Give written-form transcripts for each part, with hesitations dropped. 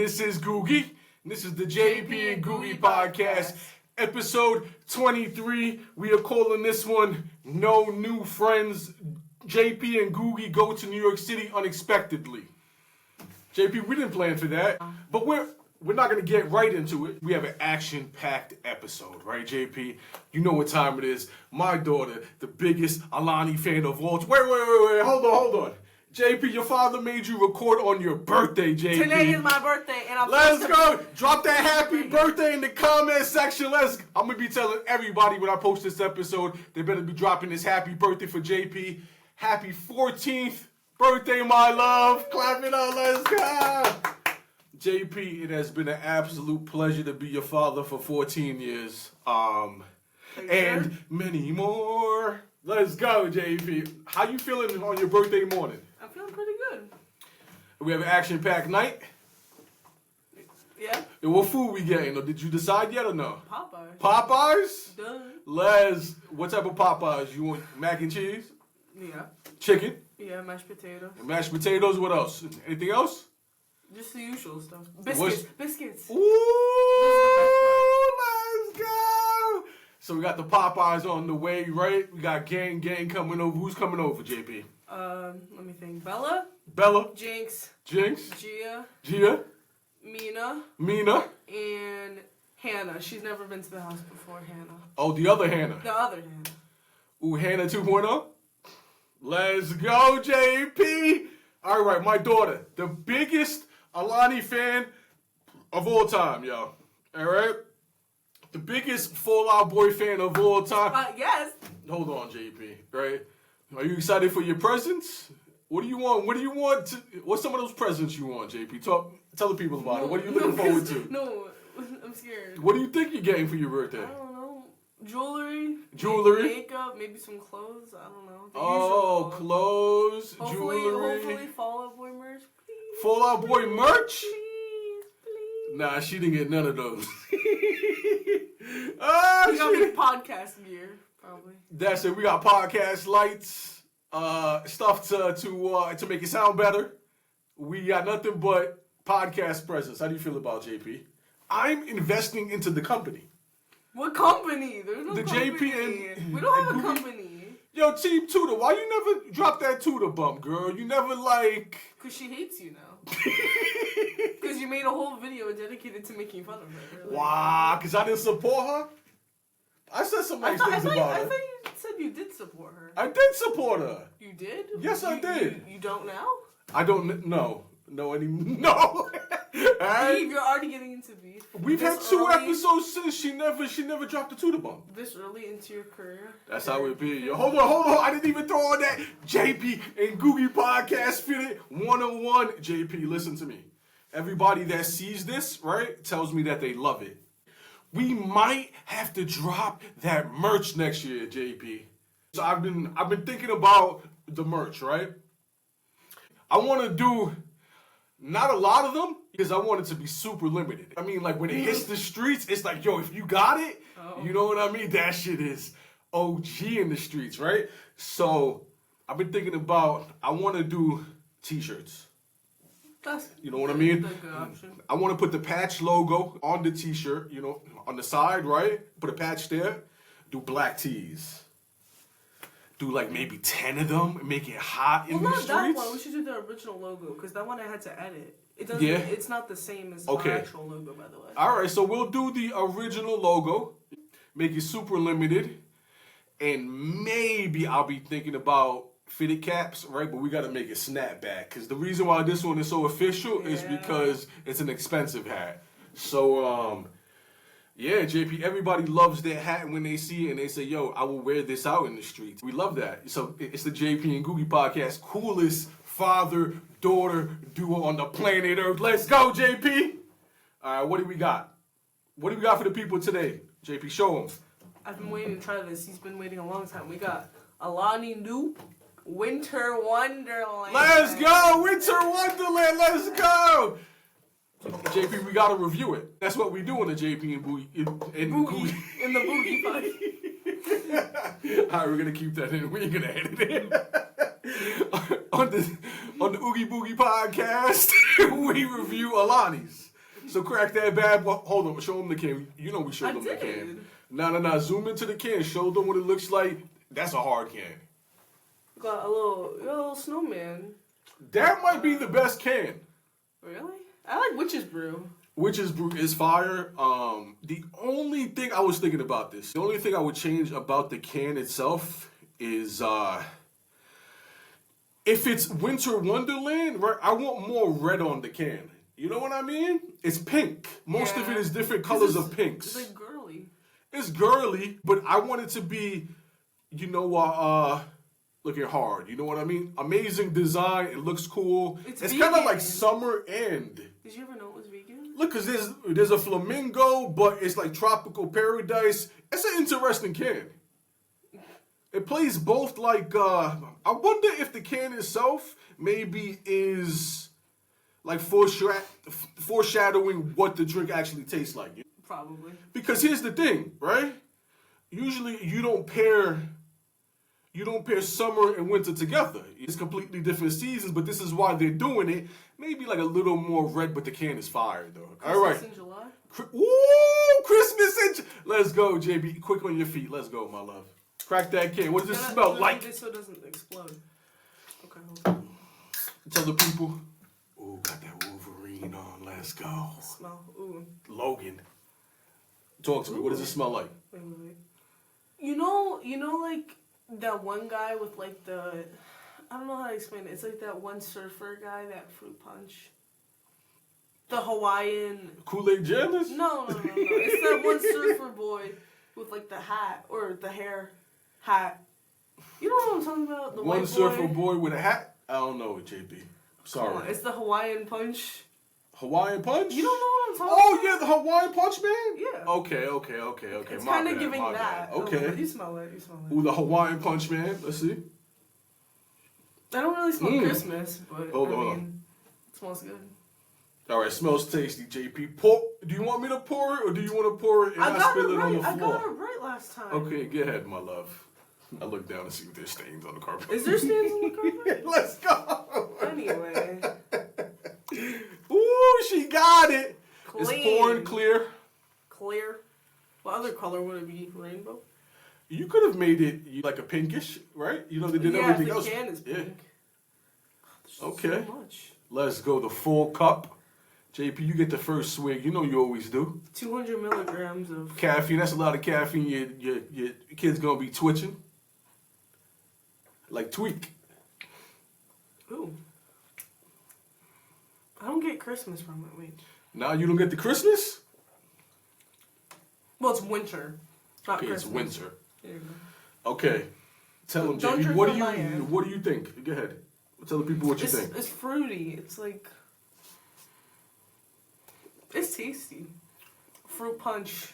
this is Googie. And this is the JP and Googie podcast, episode 23. We are calling this one No New Friends. JP and Googie go to New York City unexpectedly. JP, we didn't plan for that, but we're not going to get right into it. We have an action-packed episode, right, JP? You know what time it is. My daughter, the biggest Alani fan of all. Wait. Hold on. JP, your father made you record on your birthday, JP. Today is my birthday, and Let's go. Drop that happy birthday in the comment section. I'm going to be telling everybody when I post this episode, they better be dropping this happy birthday for JP. Happy 14th birthday, my love. Clap it up. Let's go. JP, it has been an absolute pleasure to be your father for 14 years. And many more. Let's go, JP. How you feeling on your birthday morning? I'm feeling pretty good. We have an action-packed night. Yeah. And what food we getting? Or did you decide yet or no? Popeyes. Popeyes? Duh. What type of Popeyes? You want mac and cheese? Yeah. Chicken? Yeah, mashed potatoes. And mashed potatoes? What else? Anything else? Just the usual stuff. Biscuits. Ooh, let's go! So we got the Popeyes on the way, right? We got gang coming over. Who's coming over, JP? Let me think. Bella. Jinx. Gia. Mina. And Hannah. She's never been to the house before, Hannah. Oh, the other Hannah. The other Hannah. Ooh, Hannah 2.0. Let's go, JP. All right, my daughter, the biggest Alani fan of all time, yo. All right? The biggest Fall Out Boy fan of all time. Yes. Hold on, JP, right? Are you excited for your presents? What do you want? What's some of those presents you want, JP? Tell the people about it. What are you looking forward to? No, I'm scared. What do you think you're getting for your birthday? I don't know. Jewelry. Makeup, maybe some clothes. I don't know. Clothes, hopefully, jewelry. Hopefully Fall Out Boy merch. Please. Fall Out Boy merch? Please. Nah, she didn't get none of those. You got me podcast gear, probably. That's it. We got podcast lights, stuff to make it sound better. We got nothing but podcast presents. How do you feel about JP? I'm investing into the company. What company? There's no the company. JP and we don't have a Googie. company. Yo, Team Tudor, why you never drop that Tudor bump, girl? You never Because she hates you now. Because you made a whole video dedicated to making fun of her. Like, wow, because I didn't support her? I said some nice things about her. I thought you said you did support her. I did support her. You did? Yes, I did. You don't now? I don't know. No. Right? You're already getting into beef. We've had 2 episodes since she never dropped the Tudor bump. This early into your career. That's how it be. Yo, hold on. I didn't even throw on that JP and Googie podcast fitted 101. JP, listen to me. Everybody that sees this, right, tells me that they love it. We might have to drop that merch next year, JP. So I've been thinking about the merch, right? I want to do not a lot of them because I want it to be super limited. I mean, like when it hits the streets, it's like, yo, if you got it, you know what I mean? That shit is OG in the streets, right? So I've been thinking about, I want to do t-shirts. You know what I mean? That's a good option. I want to put the patch logo on the t-shirt, you know, on the side, right? Put a patch there. Do black tees. Do like maybe 10 of them and make it hot in the streets. Well, not that one. We should do the original logo because that one I had to edit. It doesn't. Yeah. It's not the same as our actual logo, by the way. All right, so we'll do the original logo, make it super limited, and maybe I'll be thinking about fitted caps, right? But we got to make it snapback because the reason why this one is so official is because it's an expensive hat. So, yeah, JP, everybody loves their hat when they see it and they say, yo, I will wear this out in the streets. We love that. So it's the JP and Googie podcast, coolest father-daughter duo on the planet Earth. Let's go, JP. All right, what do we got? What do we got for the people today? JP, show them. I've been waiting to try this. He's been waiting a long time. We got Alani Nu Winter Wonderland. Let's go, Winter Wonderland. Let's go. JP, we gotta review it. That's what we do on the JP and Googie in the Boogie podcast. All right, we're gonna keep that in. We ain't gonna edit it. on the Oogie Boogie podcast, we review Alani's. So crack that bad boy. Hold on, show them the can. You know we showed them the can. Nah. Zoom into the can. Show them what it looks like. That's a hard can. Got a little snowman. That might be the best can. Really? I like Witch's Brew. Witch's Brew is fire. The only thing I was thinking about this, the only thing I would change about the can itself is if it's Winter Wonderland, right? I want more red on the can. You know what I mean? It's pink. Most of it is different colors of pinks. It's like girly. It's girly, but I want it to be, looking hard. You know what I mean? Amazing design. It looks cool. It's kind of like summer end. Did you ever know it was vegan? Look, cause there's a flamingo, but it's like tropical paradise. It's an interesting can. It plays both like. I wonder if the can itself maybe is like foreshadowing what the drink actually tastes like. Probably. Because here's the thing, right? Usually you don't pair summer and winter together. It's completely different seasons, but this is why they're doing it. Maybe like a little more red, but the can is fire though. All right. Christmas in July? Ooh, Christmas in Let's go, JB. Quick on your feet. Let's go, my love. Crack that can. What does it smell like? This so it doesn't explode. Okay, hold on. Tell the people. Ooh, got that Wolverine on. Let's go. Smell. Ooh. Logan. Talk to me. What does it smell like? Wait. You know, like that one guy with like I don't know how to explain it. It's like that one surfer guy, that fruit punch. The Hawaiian. Kool-Aid Janice? No. It's that one surfer boy with like the hat or the hair hat. You know what I'm talking about? The one white surfer boy with a hat? I don't know it, JP. Sorry. Come on, it's the Hawaiian punch. Hawaiian Punch? You don't know what I'm talking about? Oh, yeah, the Hawaiian Punch Man? Yeah. Okay. It's kind of giving that. Okay. You smell it. Ooh, the Hawaiian Punch Man. Let's see. I don't really smell Christmas, but Hold I on. mean, it smells good. All right, smells tasty, JP. Do you want me to pour it, or do you want to pour it and I spill it on the floor? I got it right last time. Okay, go ahead, my love. I look down and see if there's stains on the carpet. Is there stains on the carpet? Let's go. Anyway. Ooh, she got it. Clean. It's pouring clear. Clear. What other color would it be? Rainbow? You could have made it like a pinkish, right? You know, they did everything else. Yeah, the can is pink. Yeah. Okay. So much. Let's go. The full cup. JP, you get the first swig. You know you always do. 200 milligrams of caffeine. That's a lot of caffeine. Your kid's gonna be twitching. Like tweak. Ooh. I don't get Christmas from it. Wait. Now you don't get the Christmas? Well, it's winter. Not okay, Christmas. it's winter. There you go. Okay. Tell them, Don't JP, drink what from my end. do you think? Go ahead. Tell the people what you think. It's fruity. It's like... It's tasty. Fruit punch.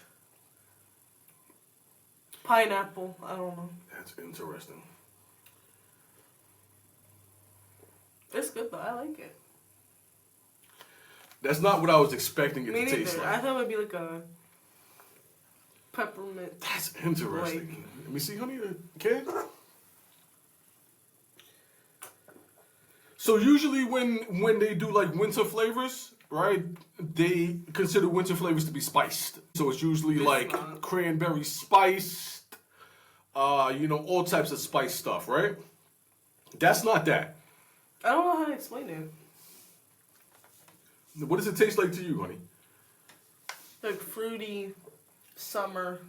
Pineapple. I don't know. That's interesting. It's good though. I like it. That's not what I was expecting it to taste like. I thought it would be like a peppermint. That's interesting. Like, let me see, honey, the can. So usually when they do like winter flavors, right, they consider winter flavors to be spiced. So it's usually like cranberry spiced, all types of spice stuff, right? That's not that. I don't know how to explain it. What does it taste like to you, honey? Like fruity, summer.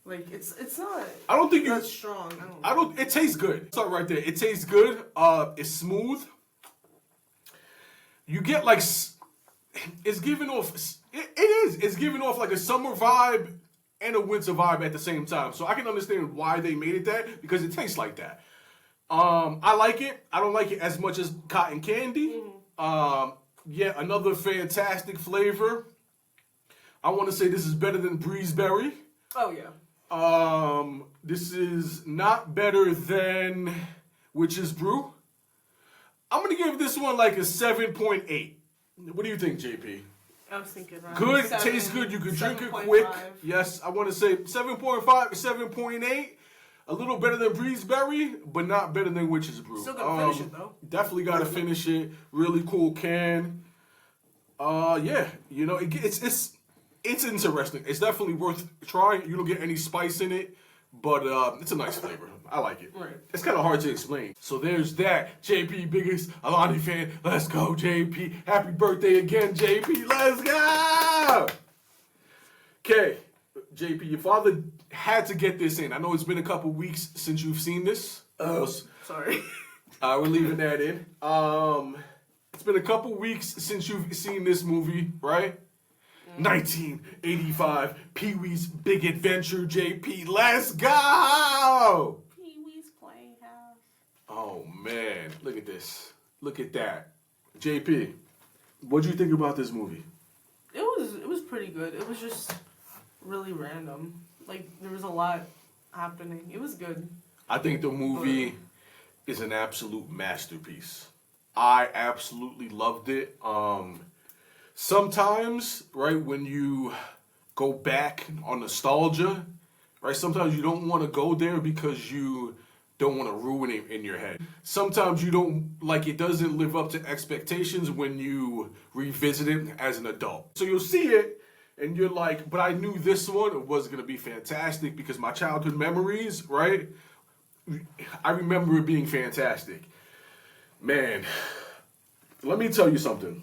Like it's not. I don't think that's strong. It tastes good. Start right there. It tastes good. It's smooth. You get like it's giving off. It is. It's giving off like a summer vibe and a winter vibe at the same time. So I can understand why they made it that because it tastes like that. I like it. I don't like it as much as cotton candy. Yeah, another fantastic flavor. I want to say this is better than Breezeberry. Oh yeah. This is not better than Witch's Brew. I'm gonna give this one like a 7.8. What do you think, JP? I was thinking around good, tastes good. You can drink it quick. Yes, I want to say 7.5 or 7.8. A little better than Breezeberry, but not better than Witch's Brew. Still gotta finish it though. Definitely gotta finish it. Really cool can. Yeah, you know, it's interesting. It's definitely worth trying. You don't get any spice in it, but it's a nice flavor. I like it. Right. It's kind of hard to explain. So there's that. JP, biggest Alani fan. Let's go, JP. Happy birthday again, JP. Let's go. Okay, JP, your father had to get this in. I know it's been a couple weeks since you've seen this. Sorry. We're leaving that in. It's been a couple weeks since you've seen this movie, right? 1985, Pee-wee's Big Adventure, JP. Let's go! Pee-wee's Playhouse. Oh, man. Look at this. Look at that. JP, what'd you think about this movie? It was pretty good. It was just really random. Like, there was a lot happening. It was good. I think the movie is an absolute masterpiece. I absolutely loved it. Sometimes, right, when you go back on nostalgia, right, sometimes you don't want to go there because you don't want to ruin it in your head. Sometimes you don't, like, it doesn't live up to expectations when you revisit it as an adult. So you'll see it, and you're like, but I knew this one was going to be fantastic because my childhood memories, right, I remember it being fantastic. Man, let me tell you something.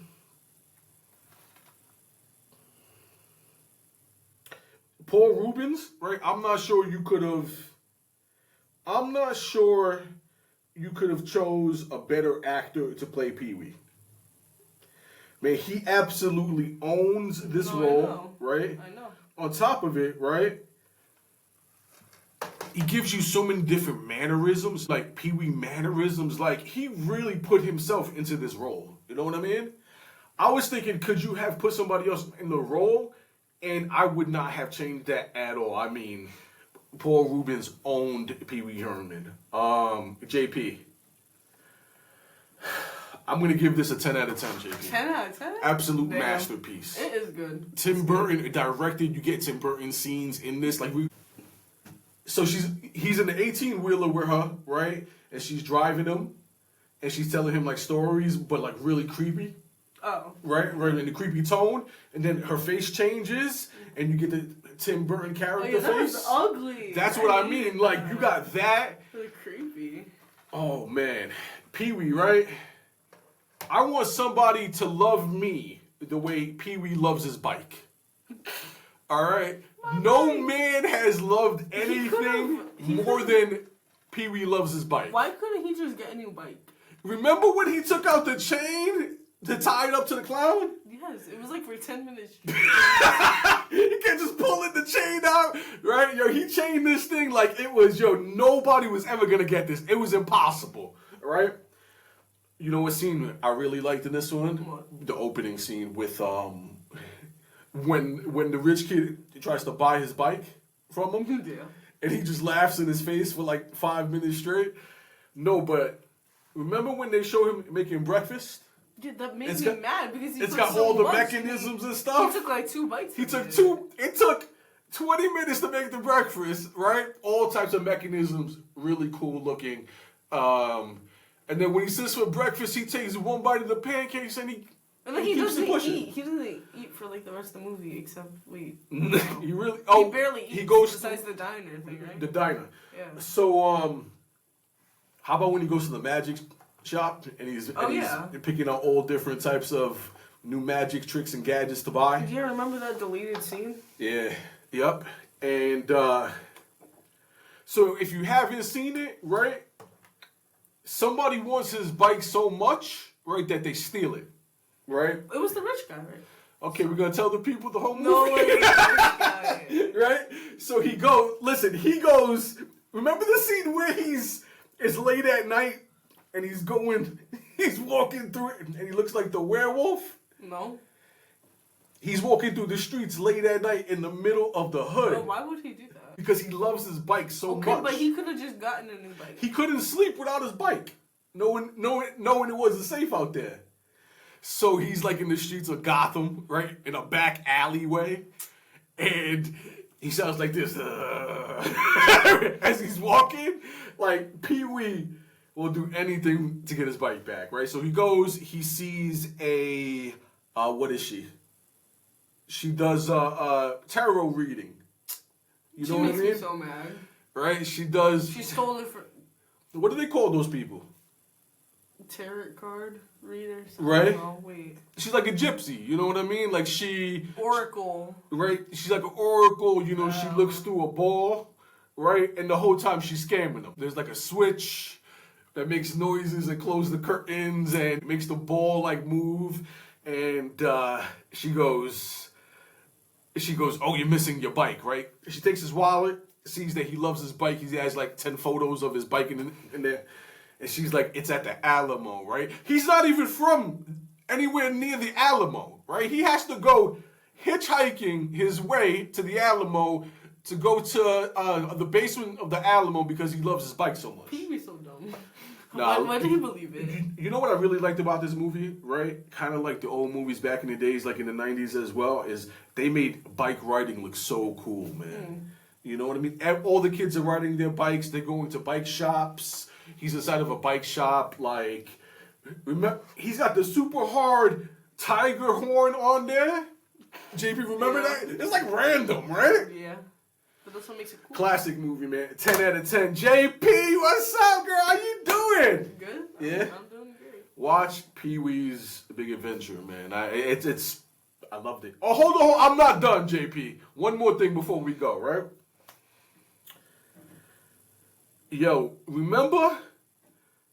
Paul Rubens, right? I'm not sure you could have chose a better actor to play Peewee. Man, he absolutely owns this role, right? I know. On top of it, right? He gives you so many different mannerisms, like Peewee mannerisms. Like, he really put himself into this role. You know what I mean? I was thinking, could you have put somebody else in the role? And I would not have changed that at all. I mean, Paul Rubens owned Pee-wee Herman. JP. I'm going to give this a 10 out of 10, JP. 10 out of 10? Absolute masterpiece. It is good. Tim Burton directed. You get Tim Burton scenes in this. So he's in the 18-wheeler with her, right? And she's driving him. And she's telling him, like, stories, but, like, really creepy. Oh. Right, in the creepy tone, and then her face changes, and you get the Tim Burton character face. That's ugly. That's what I mean. Like, you got that. Really creepy. Oh man, Pee-wee, right? I want somebody to love me the way Pee-wee loves his bike. All right, no man has loved anything more than Pee-wee loves his bike. Why couldn't he just get a new bike? Remember when he took out the chain to tie it up to the clown? Yes, it was like for 10 minutes. He can't just pulling the chain out, right? Yo, he chained this thing like it was, nobody was ever gonna get this. It was impossible, right? You know what scene I really liked in this one? What? The opening scene with when the rich kid tries to buy his bike from him, Yeah. and he just laughs in his face for like 5 minutes straight. No, but remember when they show him making breakfast? Dude, that made me mad because it's got all the mechanisms and stuff. He took like 2 bites. It took 20 minutes to make the breakfast, right? All types of mechanisms, really cool looking. And then when he sits for breakfast, he takes one bite of the pancakes and he doesn't eat. He doesn't eat for like the rest of the movie except wait. He really he barely eats. He goes besides the diner thing, right? The diner. Yeah. So how about when he goes to the magic shop and he's picking out all different types of new magic tricks and gadgets to buy? Do you remember that deleted scene? Yeah. Yep. And so if you haven't seen it, right? Somebody wants his bike so much, right, that they steal it, right? It was the rich guy, right? Okay, we're gonna tell the people the whole movie. No, it was the rich guy. Right? So he goes. Remember the scene where it's late at night and he's walking through it and he looks like the werewolf? No. He's walking through the streets late at night in the middle of the hood. No, why would he do that? Because he loves his bike so much. Okay, but he could have just gotten a new bike. He couldn't sleep without his bike, knowing it wasn't safe out there. So he's like in the streets of Gotham, right, in a back alleyway, and he sounds like this as he's walking. Like, Pee-wee will do anything to get his bike back, right? So he goes, he sees a What is she? She does tarot reading. You know what I mean? She makes me so mad. Right? She does. She stole it for. What do they call those people? Tarot card reader. Right? Oh wait. She's like a gypsy. You know what I mean? Like she. Oracle. Right? She's like an oracle. You know, she looks through a ball. Right? And the whole time she's scamming them. There's like a switch that makes noises and closes the curtains and makes the ball like move. And she goes, oh, you're missing your bike, right? She takes his wallet, sees that he loves his bike. He has like 10 photos of his bike in there. And she's like, it's at the Alamo, right? He's not even from anywhere near the Alamo, right? He has to go hitchhiking his way to the Alamo to go to the basement of the Alamo because he loves his bike so much. Peewee's so dumb. Nah, why did he believe it? You know what I really liked about this movie, right? Kind of like the old movies back in the days, like in the 90s as well, is they made bike riding look so cool, man. You know what I mean? All the kids are riding their bikes. They're going to bike shops. He's inside of a bike shop. Like, remember, he's got the super hard tiger horn on there. JP, remember that? It's like random, right? Yeah. But that's what makes it cool. Classic movie, man. 10 out of 10. JP, what's up, girl? How you doing? Good? Yeah. I'm doing great. Watch Pee-wee's Big Adventure, man. I loved it. Oh, hold on. I'm not done, JP. One more thing before we go, right? Yo, remember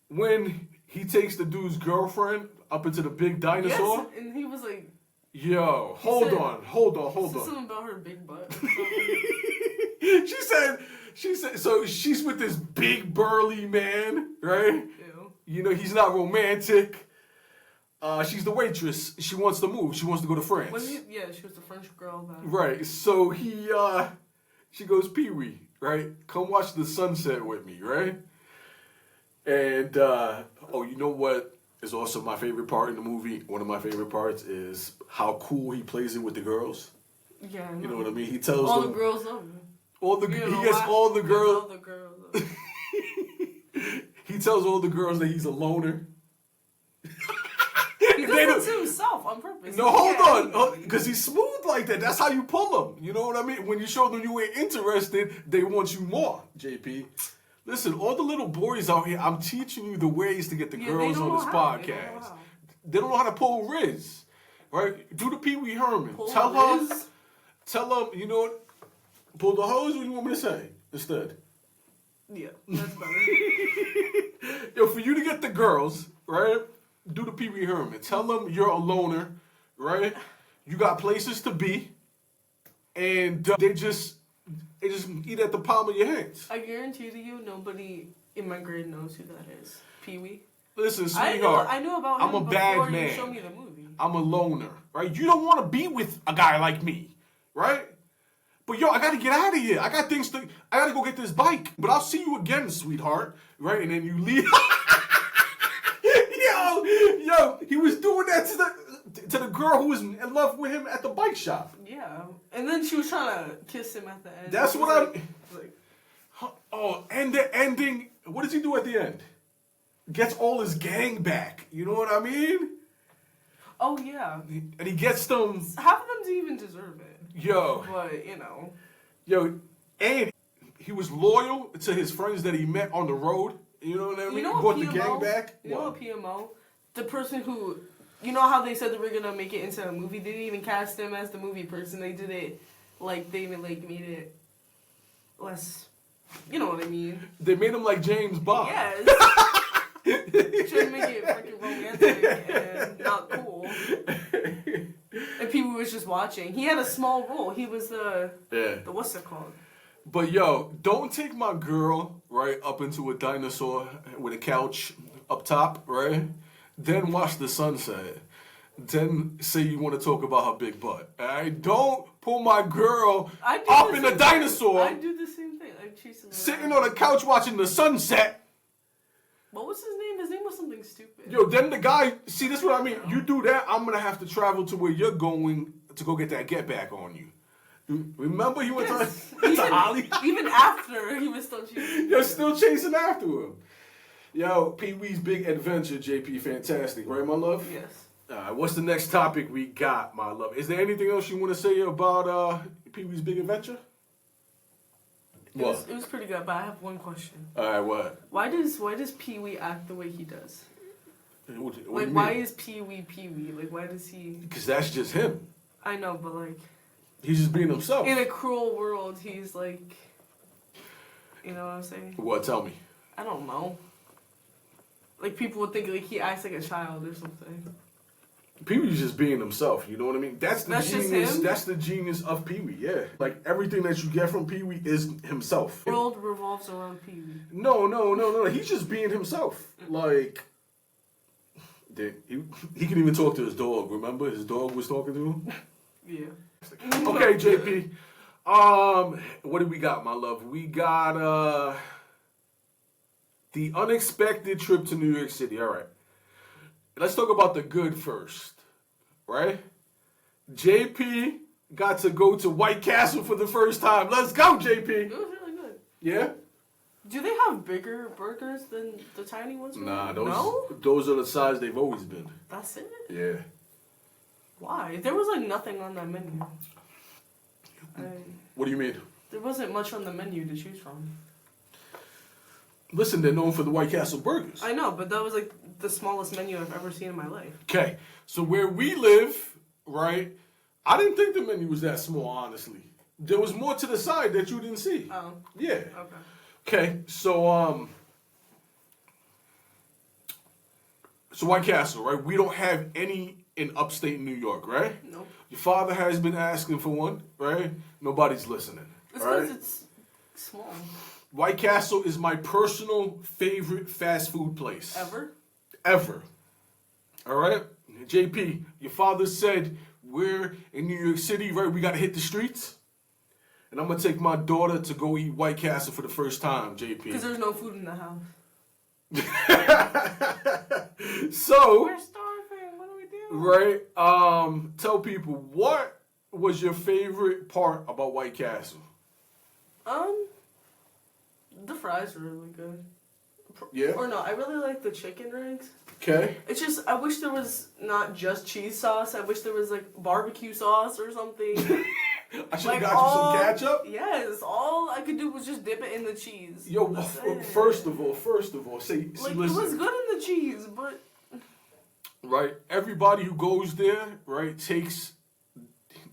when he takes the dude's girlfriend up into the big dinosaur? Yes, and he was like... Yo, hold on. Something about her big butt. She said, so she's with this big burly man, right? Ew. You know, he's not romantic. She's the waitress. She wants to move. She wants to go to France. She was the French girl. Right. So she goes, Peewee, right? Come watch the sunset with me, right? And, you know what is also my favorite part in the movie? One of my favorite parts is how cool he plays it with the girls. Yeah. You know what I mean? He tells all them. the girls love him. He gets all the girls. All the girls love him. He tells all the girls that he's a loner. He does it to himself on purpose. No, hold on. Because he's smooth like that. That's how you pull them. You know what I mean? When you show them you ain't interested, they want you more, JP. Listen, all the little boys out here, I'm teaching you the ways to get the girls on this podcast. They don't know how to pull Riz. Right? Do the Pee-wee Herman. Tell them, you know what? Pull the hose, what do you want me to say instead? Yeah, that's better. Yo, for you to get the girls, right? Do the Pee-wee Herman. Tell them you're a loner, right? You got places to be, and they just eat at the palm of your hands. I guarantee to you, nobody in my grade knows who that is. Peewee. Listen, sweetheart. I knew about him I'm a bad man. You showed me the movie. I'm a loner, right? You don't want to be with a guy like me, right? But yo, I gotta get out of here. I gotta go get this bike. But I'll see you again, sweetheart, right? And then you leave. Yo, he was doing that to the girl who was in love with him at the bike shop. Yeah, and then she was trying to kiss him at the end. That's what and the ending. What does he do at the end? Gets all his gang back. You know what I mean? Oh yeah. And he gets them. Half of them didn't even deserve it. Yo. But you know. Yo, and he was loyal to his friends that he met on the road. You know what I mean? You know what brought PMO, the gang back. You know what PMO? The person who, you know how they said they were gonna make it into a movie? They didn't even cast him as the movie person. They did it like they even like made it less. You know what I mean? They made him like James Bond. Yes. Trying to make it freaking romantic and not cool. And people was just watching. He had a small role. He was the what's it called? But yo, don't take my girl, right, up into a dinosaur with a couch up top, right? Then watch the sunset. Then say you want to talk about her big butt. Alright? Don't pull my girl up in a dinosaur. I do the same thing. I chase him sitting on a couch watching the sunset. What was his name? His name was something stupid. Yo, then the guy, see, this is what I mean. You do that, I'm going to have to travel to where you're going to go get that get back on you. Remember he went to Holly? Even after, he was still chasing. You're still chasing after him. Yo, Pee-wee's Big Adventure, JP, fantastic, right, my love? Yes. What's the next topic we got, my love? Is there anything else you want to say about Pee-wee's Big Adventure? It was pretty good, but I have one question. All right, what? Why does Peewee act the way he does? What like, why is Peewee Peewee? Like, why does he? Because that's just him. I know, but like, he's just being himself. In a cruel world, he's like, you know what I'm saying? What? Tell me. I don't know. Like, people would think like he acts like a child or something. Pee-wee's just being himself, you know what I mean? That's the genius. Just him? That's the genius of Pee-wee, yeah. Like, everything that you get from Pee-wee is himself. The world revolves around Pee-wee. No. He's just being himself. Like, he can even talk to his dog, remember? His dog was talking to him? Yeah. Okay, JP. What do we got, my love? We got, the unexpected trip to New York City. All right. Let's talk about the good first, right? JP got to go to White Castle for the first time. Let's go, JP. It was really good. Yeah? Do they have bigger burgers than the tiny ones? Nah, those are the size they've always been. That's it? Yeah. Why? There was like nothing on that menu. What do you mean? There wasn't much on the menu to choose from. Listen, they're known for the White Castle burgers. I know, but that was like the smallest menu I've ever seen in my life. Okay, so where we live, right, I didn't think the menu was that small, honestly. There was more to the side that you didn't see. Oh. Yeah. Okay. Okay, so White Castle, right? We don't have any in upstate New York, right? Nope. Your father has been asking for one, right? Nobody's listening. It's right? because it's small. White Castle is my personal favorite fast food place. Ever. All right? JP, your father said we're in New York City, right? We got to hit the streets. And I'm going to take my daughter to go eat White Castle for the first time, JP. Because there's no food in the house. So, we're starving. What do we do? Right? Tell people, what was your favorite part about White Castle? The fries were really good. Yeah? Or no, I really like the chicken rings. Okay. It's just, I wish there was not just cheese sauce. I wish there was like barbecue sauce or something. I should have got you some ketchup? Yes, all I could do was just dip it in the cheese. Yo, first of all, see, like, listen. it was good in the cheese, but... Right? Everybody who goes there, right, takes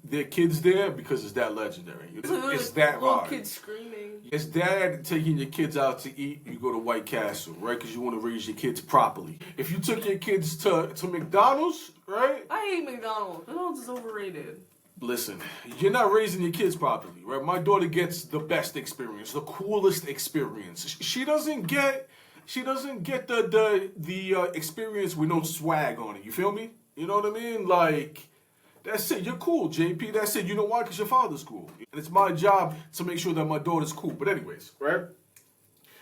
their kids there because it's that legendary. It's that little hard. Kids screaming. It's dad taking your kids out to eat. You go to White Castle, right? Because you want to raise your kids properly. If you took your kids to McDonald's, right? I hate McDonald's. McDonald's is overrated. Listen, you're not raising your kids properly, right? My daughter gets the best experience, the coolest experience. She doesn't get the experience with no swag on it. You feel me? You know what I mean? Like, that's it. You're cool, JP. That's it. You know why? Because your father's cool. And it's my job to make sure that my daughter's cool. But anyways, right?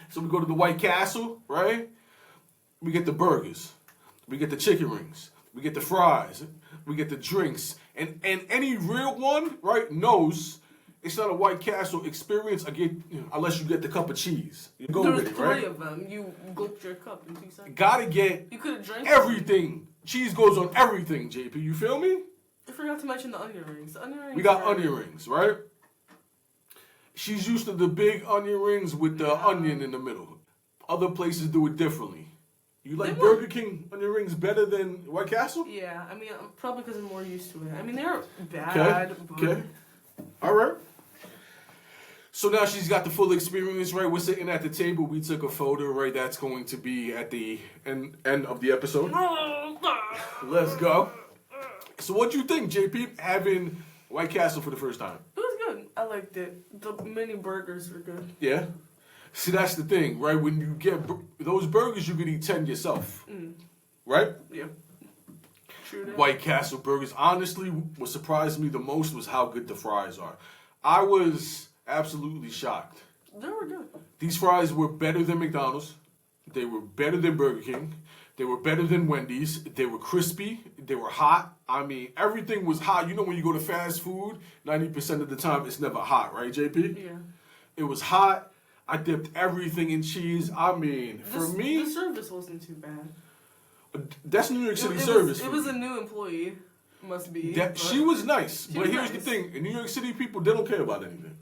So we go to the White Castle, right? We get the burgers. We get the chicken rings. We get the fries. We get the drinks. And any real one, right, knows it's not a White Castle experience unless you get the cup of cheese. You go with it, right? There's 3 of them. You gulped your cup in 2 seconds. Gotta get everything. Cheese goes on everything, JP. You feel me? I forgot to mention the onion rings. We got onion rings, right? She's used to the big onion rings with the onion in the middle. Other places do it differently. You like Burger King onion rings better than White Castle? Yeah, I mean, probably because I'm more used to it. I mean, they're bad. Okay. All right. So now she's got the full experience, right? We're sitting at the table. We took a photo, right? That's going to be at the end of the episode. Let's go. So what do you think, JP, having White Castle for the first time? It was good. I liked it. The mini burgers were good. Yeah? See, that's the thing, right? When you get those burgers, you could eat 10 yourself. Right? Yeah. True that. White Castle burgers. Honestly, what surprised me the most was how good the fries are. I was absolutely shocked. They were good. These fries were better than McDonald's. They were better than Burger King. They were better than Wendy's. They were crispy. They were hot. I mean, everything was hot. You know when you go to fast food, 90% of the time it's never hot, right, JP? Yeah. It was hot. I dipped everything in cheese. I mean, for me... The service wasn't too bad. That's New York City It service. was a new employee, must be. She was nice, but was here's the nice. thing: in New York City, people they don't care about anything.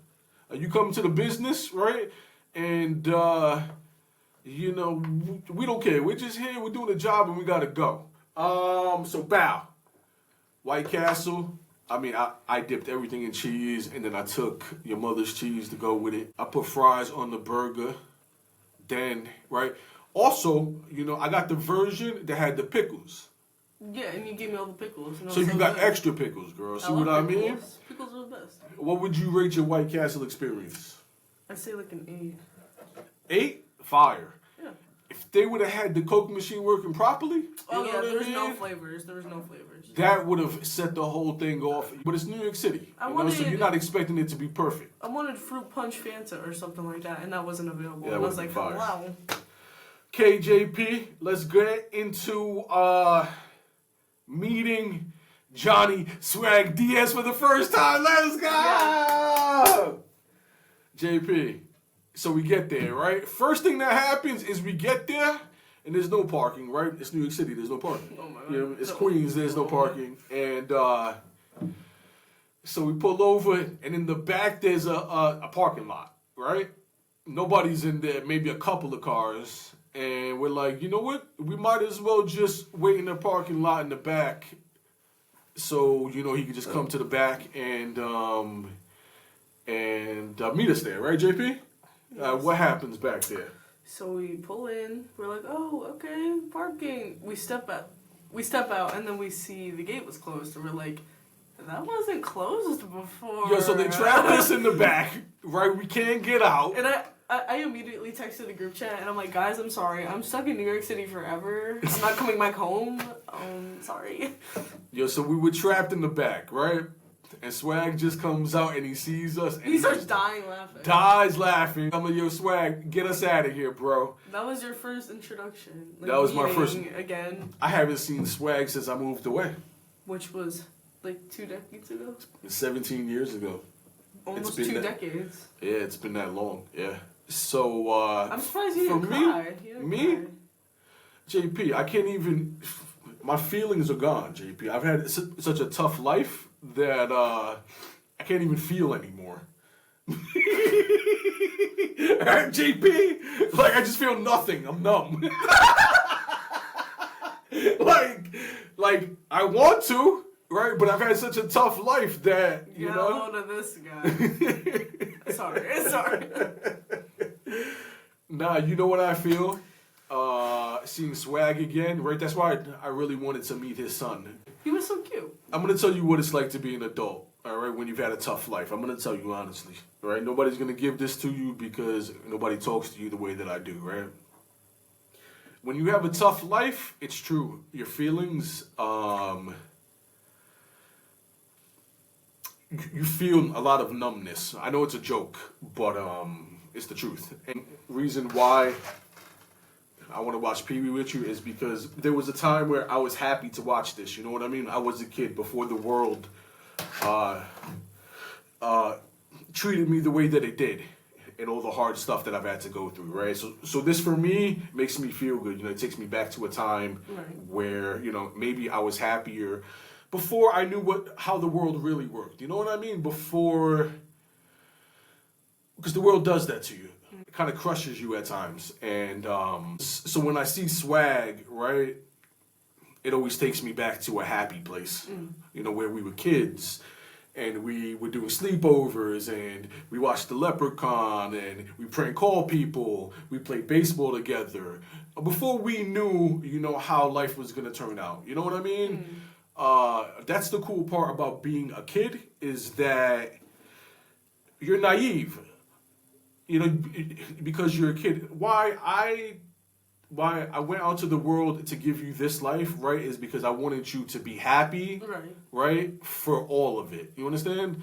You come to the business, right? And you know, we don't care. We're just here. We're doing a job, and we gotta go. So bow, White Castle. I mean, I dipped everything in cheese, and then I took your mother's cheese to go with it. I put fries on the burger. Then, right? Also, you know, I got the version that had the pickles. Yeah, and you gave me all the pickles. So you got extra pickles, girl. See what I mean? Pickles are the best. What would you rate your White Castle experience? I say like an 8. 8? Fire. Yeah. If they would have had the Coke machine working properly, Oh yeah, there was I no mean? flavors. There was no flavors. That would have set the whole thing off. But it's New York City. So you're not expecting it to be perfect. I wanted fruit punch Fanta or something like that, and that wasn't available. Yeah, and I was like, fire. wow. KJP, let's get into meeting Johnny Swag Diaz for the first time. Let's go! JP, so we get there, right? First thing that happens is we get there, and there's no parking, right? It's New York City, there's no parking. Oh my God. You know, it's Queens, there's no parking. And so we pull over, and in the back there's a parking lot, right? Nobody's in there, maybe a couple of cars. And we're like, you know what? We might as well just wait in the parking lot in the back. So, you know, he could just come to the back and meet us there, right, JP? What happens back there? So we pull in. We're like, oh, okay, parking. We step out, and then we see the gate was closed. And we're like, that wasn't closed before. Yo, so they trapped us in the back, right? We can't get out. And I immediately texted the group chat, and I'm like, guys, I'm sorry. I'm stuck in New York City forever. I'm not coming back home. Sorry. Yo, so we were trapped in the back, right? And Swag just comes out and he sees us. And He starts dying laughing. Dies laughing. I'm like, yo, Swag, get us out of here, bro. That was your first introduction. Like, That was my first. Again. I haven't seen Swag since I moved away. Which was like 2 decades ago? 17 years ago. Almost 2 decades. Yeah, it's been that long. Yeah. So, I'm surprised you didn't cry. You didn't me, cry. JP, I can't even. My feelings are gone, JP. I've had such a tough life that I can't even feel anymore. Right, JP? Like, I just feel nothing. I'm numb. like, I want to, right? But I've had such a tough life that, you Get know. a hold of this guy. Sorry. Nah, you know what I feel? Seeing Swag again, right? That's why I really wanted to meet his son. He was so cute. I'm gonna tell you what it's like to be an adult, all right? When you've had a tough life, I'm gonna tell you honestly, all right? Nobody's gonna give this to you because nobody talks to you the way that I do, right? When you have a tough life, it's true. Your feelings, you feel a lot of numbness. I know it's a joke, but it's the truth. And reason why I want to watch Peewee with you is because there was a time where I was happy to watch this. You know what I mean? I was a kid before the world treated me the way that it did, and all the hard stuff that I've had to go through. Right? So this for me makes me feel good. You know, it takes me back to a time where, you know, maybe I was happier before I knew how the world really worked. You know what I mean? Because the world does that to you. It kind of crushes you at times. And so when I see Swag, right, it always takes me back to a happy place, you know, where we were kids and we were doing sleepovers and we watched the Leprechaun and we prank call people. We played baseball together before we knew, you know, how life was going to turn out. You know what I mean? That's the cool part about being a kid, is that you're naive. You know, because you're a kid. Why I went out to the world to give you this life, right, is because I wanted you to be happy, right, for all of it. You understand?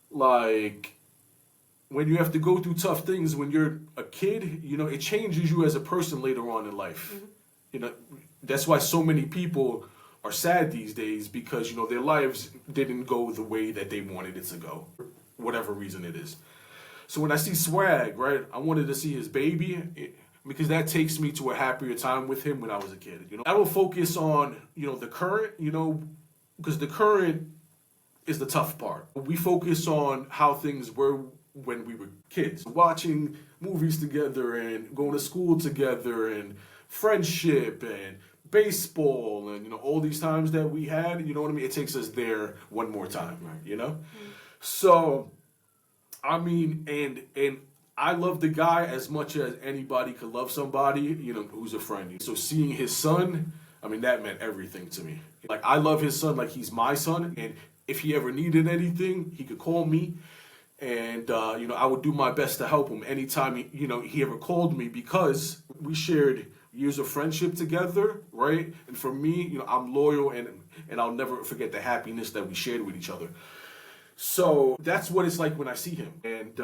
Like, when you have to go through tough things when you're a kid, you know, it changes you as a person later on in life. You know, that's why so many people are sad these days, because, you know, their lives didn't go the way that they wanted it to go, whatever reason it is. So when I see Swag, right, I wanted to see his baby. because that takes me to a happier time with him when I was a kid. You know, I don't focus on, you know, the current, you know, because the current is the tough part. We focus on how things were when we were kids, watching movies together and going to school together and friendship and baseball and, you know, all these times that we had, you know what I mean? It takes us there one more time, you know? So, I mean, and I love the guy as much as anybody could love somebody, you know, who's a friend. So seeing his son, I mean, that meant everything to me. Like, I love his son like he's my son, and if he ever needed anything, he could call me, and, you know, I would do my best to help him anytime, he ever called me, because we shared years of friendship together, right? And for me, you know, I'm loyal, and I'll never forget the happiness that we shared with each other. So that's what it's like when I see him. And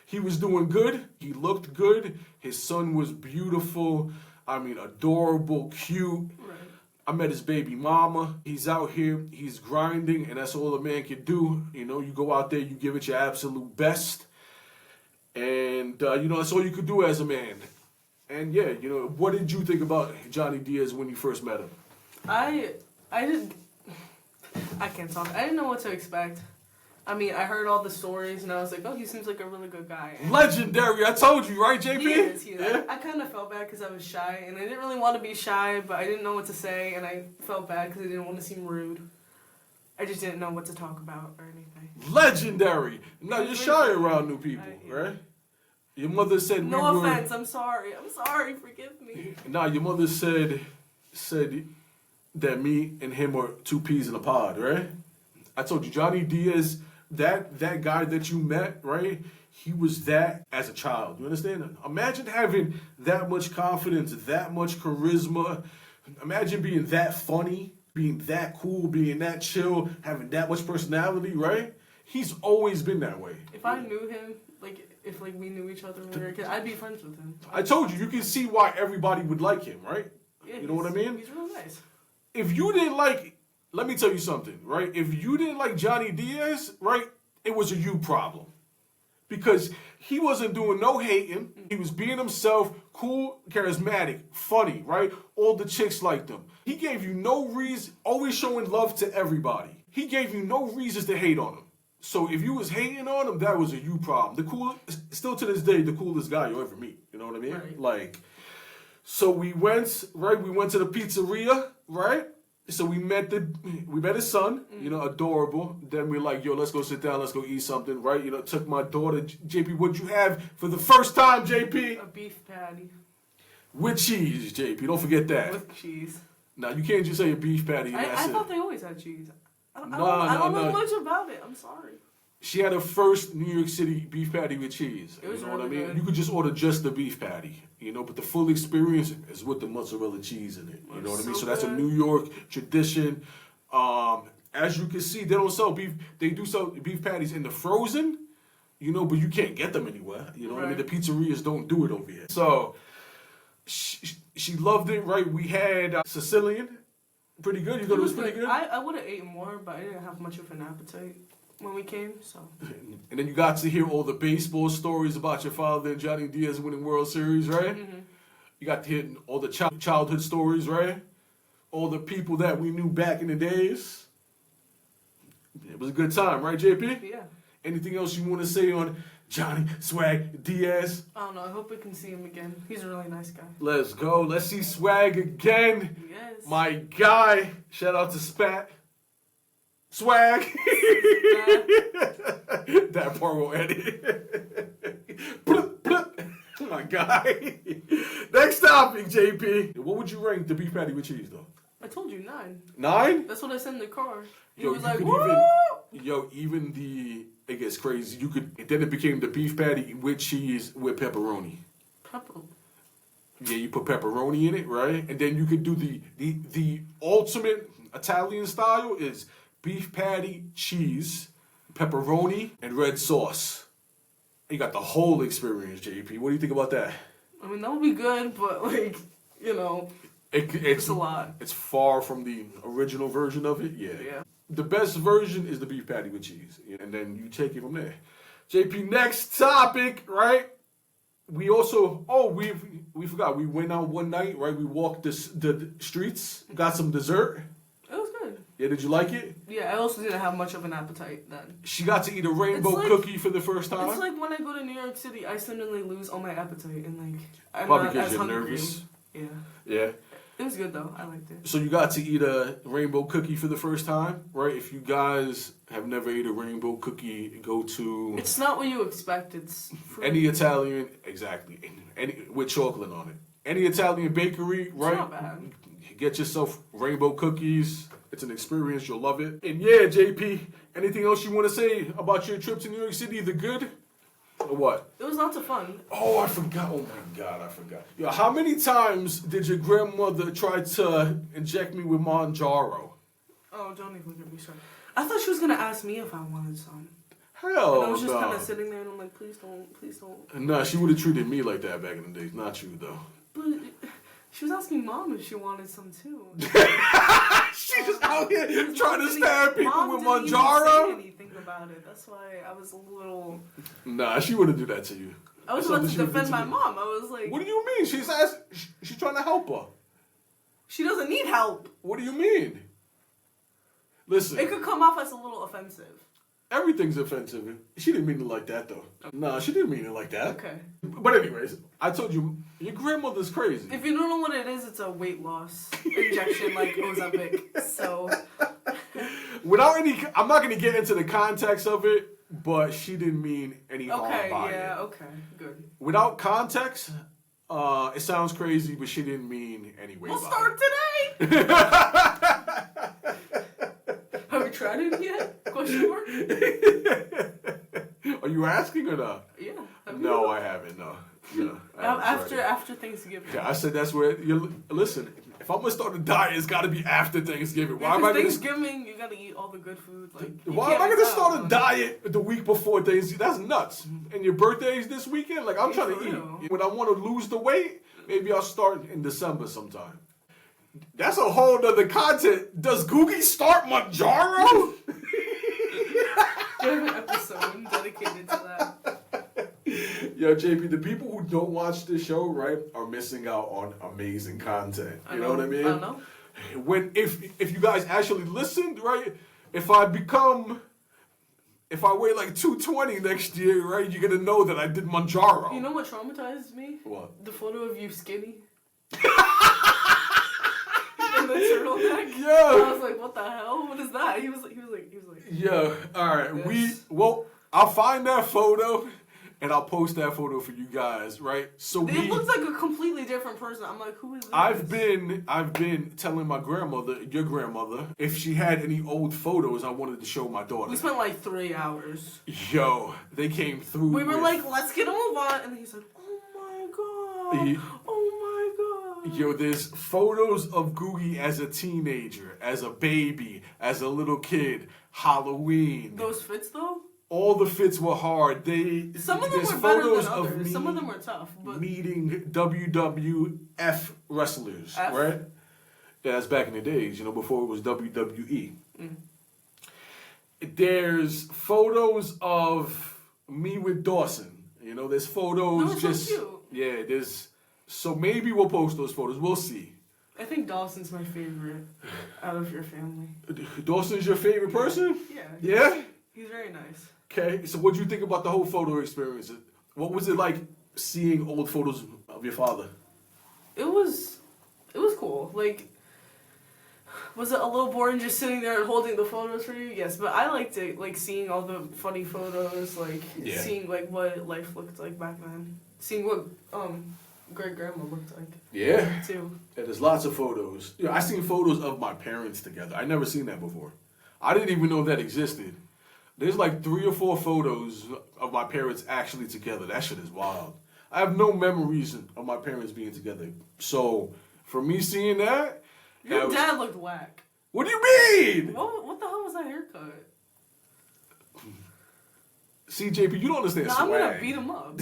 he was doing good. He looked good. His son was beautiful. I mean, adorable, cute. Right. I met his baby mama. He's out here. He's grinding, and that's all a man can do. You know, you go out there, you give it your absolute best. And, you know, that's all you could do as a man. And, yeah, you know, what did you think about Johnny Diaz when you first met him? I can't talk. I didn't know what to expect. I mean, I heard all the stories, and I was like, oh, he seems like a really good guy. Legendary. I told you, right, JP? He is. Yeah. I kind of felt bad because I was shy, and I didn't really want to be shy, but I didn't know what to say, and I felt bad because I didn't want to seem rude. I just didn't know what to talk about or anything. Legendary. Now, you're shy around new people, right? Your mother said no offense, I'm sorry. I'm sorry, forgive me. Nah, your mother said that me and him were two peas in a pod, right? I told you, Johnny Diaz, that guy that you met, right? He was that as a child. You understand? Imagine having that much confidence, that much charisma. Imagine being that funny, being that cool, being that chill, having that much personality, right? He's always been that way. If I knew him, if we knew each other when we were a kid, I'd be friends with him. I told you, you can see why everybody would like him, right? Yeah, you know what I mean? He's real nice. If you didn't like, let me tell you something, right? If you didn't like Johnny Diaz, right, it was a you problem. Because he wasn't doing no hating. He was being himself, cool, charismatic, funny, right? All the chicks liked him. He gave you no reason, always showing love to everybody. He gave you no reasons to hate on him. So if you was hating on him, that was a you problem. Still to this day, the coolest guy you'll ever meet. You know what I mean? Right. So we went to the pizzeria, right? So we met his son, you know, adorable. Then we're like, yo, let's go sit down, let's go eat something, right? You know, took my daughter, JP, what'd you have for the first time, JP? A beef patty. With cheese, JP, don't forget that. With cheese. Now, you can't just say a beef patty. I thought they always had cheese. I don't know much about it. I'm sorry. She had her first New York City beef patty with cheese. It was you know really what I mean? good. You could just order just the beef patty, you know, but the full experience is with the mozzarella cheese in it. You know what I mean? So that's a New York tradition. As you can see, they don't sell beef. They do sell beef patties in the frozen, you know, but you can't get them anywhere. You know what I mean? The pizzerias don't do it over here. So she loved it, right? We had Sicilian. Pretty good. You thought it was pretty good? I would have eaten more, but I didn't have much of an appetite when we came, so. And then you got to hear all the baseball stories about your father and Johnny Diaz winning World Series, right? Mm-hmm. You got to hear all the childhood stories, right? All the people that we knew back in the days. It was a good time, right, JP? Yeah. Anything else you want to say on Johnny Swag Diaz? I don't know. I hope we can see him again. He's a really nice guy. Let's go. Let's see Swag again. Yes. My guy. Shout out to Spat. Swag. That part will edit. Bloop, bloop. My guy. Next topic, JP. What would you rank the beef patty with cheese, though? I told you 9. 9? That's what I said in the car. He Yo, was like, even it gets crazy. Then it became the beef patty with cheese with pepperoni. Pepperoni? Yeah, you put pepperoni in it, right? And then you could do the ultimate Italian style is beef patty, cheese, pepperoni, and red sauce. You got the whole experience, JP. What do you think about that? I mean, that would be good, but it's a lot. It's far from the original version of it. Yeah. The best version is the beef patty with cheese, and then you take it from there. JP, next topic, right? we also we forgot we went out one night, right? We walked the streets, got some dessert. It was good. Yeah, did you like it? Yeah, I also didn't have much of an appetite then. She got to eat a rainbow cookie for the first time. It's like when I go to New York City, I suddenly lose all my appetite and like I'm Probably not because as you're hungry. nervous. Yeah. Yeah. It was good though. I liked it. So you got to eat a rainbow cookie for the first time, right? If you guys have never ate a rainbow cookie, go to It's not what you expect. It's fruit. any Italian, exactly, any with chocolate on it. Any Italian bakery, right? It's not bad. Get yourself rainbow cookies. It's an experience. You'll love it. And yeah, JP, anything else you want to say about your trip to New York City? The good or what? It was lots of fun. Oh, I forgot. Oh my God, I forgot. Yo, how many times did your grandmother try to inject me with Manjaro? Oh, don't even get me started. I thought she was gonna ask me if I wanted some. Hell And I was just no. kind of sitting there and I'm like, please don't. Nah, she would have treated me like that back in the days. Not you, though. But she was asking Mom if she wanted some too. She's just out here trying to stab people Mom with didn't even Manjaro. say anything about it. That's why I was a little. Nah, she wouldn't do that to you. I was That's about to something she would defend do my to you. mom. I was like, What do you mean? She's trying to help her. she doesn't need help. What do you mean? Listen, It could come off as a little offensive. everything's offensive. She didn't mean it like that, though. Nah, she didn't mean it like that. Okay. But anyways, I told you, your grandmother's crazy. If you don't know what it is, it's a weight loss injection like Ozempic. So. Without any, I'm not going to get into the context of it, but she didn't mean any harm by it. Okay, good. Without context, it sounds crazy, but she didn't mean any way. We'll by start it. today. Have you tried it yet? Question mark. Are you asking or not? Yeah. No, I haven't. No. I haven't tried it. After Thanksgiving. Yeah, I said that's where you listen. If I'm gonna start a diet, it's got to be after Thanksgiving. Why am I gonna? Thanksgiving, you gotta eat all the good food. Like, Why am I gonna start a diet the week before Thanksgiving? That's nuts. And your birthday is this weekend. Like I'm trying to eat. When I want to lose the weight, maybe I'll start in December sometime. That's a whole nother content. Does Googie start Manjaro? We have an episode dedicated to that. Yo, JP, the people who don't watch this show, right, are missing out on amazing content. You know what I mean? I know. When if you guys actually listened, right, if I weigh like 220 next year, right, you're gonna know that I did Manjaro. You know what traumatized me? What? The photo of you skinny. In the turtleneck. Yeah. I was like, what the hell? What is that? He was like. Yeah. All right. Yes. I'll find that photo. And I'll post that photo for you guys, right? So It looks like a completely different person. I'm like, who is this? I've been telling my grandmother, your grandmother, if she had any old photos I wanted to show my daughter. We spent like 3 hours. Yo, they came through. We were like, let's get a move on. And he's like, oh my God. Oh my God. Yo, there's photos of Googie as a teenager, as a baby, as a little kid, Halloween. Those fits though? All the fits were hard. Some of them there's were better photos than of others. me Some of them were tough. But meeting WWF wrestlers, right? Yeah, that's back in the days, before it was WWE. There's photos of me with Dawson. There's photos Those so cute. Yeah, so maybe we'll post those photos. We'll see. I think Dawson's my favorite out of your family. Dawson's your favorite person? Yeah. Yeah? He's very nice. Okay, so what do you think about the whole photo experience? What was it like seeing old photos of your father? It was cool. Like, was it a little boring just sitting there and holding the photos for you? Yes, but I liked it. Like seeing all the funny photos, like seeing like what life looked like back then, seeing what great grandma looked like. Yeah. Too. Yeah, there's lots of photos. I seen photos of my parents together. I never seen that before. I didn't even know that existed. There's like 3 or 4 photos of my parents actually together. That shit is wild. I have no memories of my parents being together. So, for me seeing that... Your dad looked whack. What do you mean? What the hell was that haircut? See, JP, you don't understand swag. I'm going to beat him up.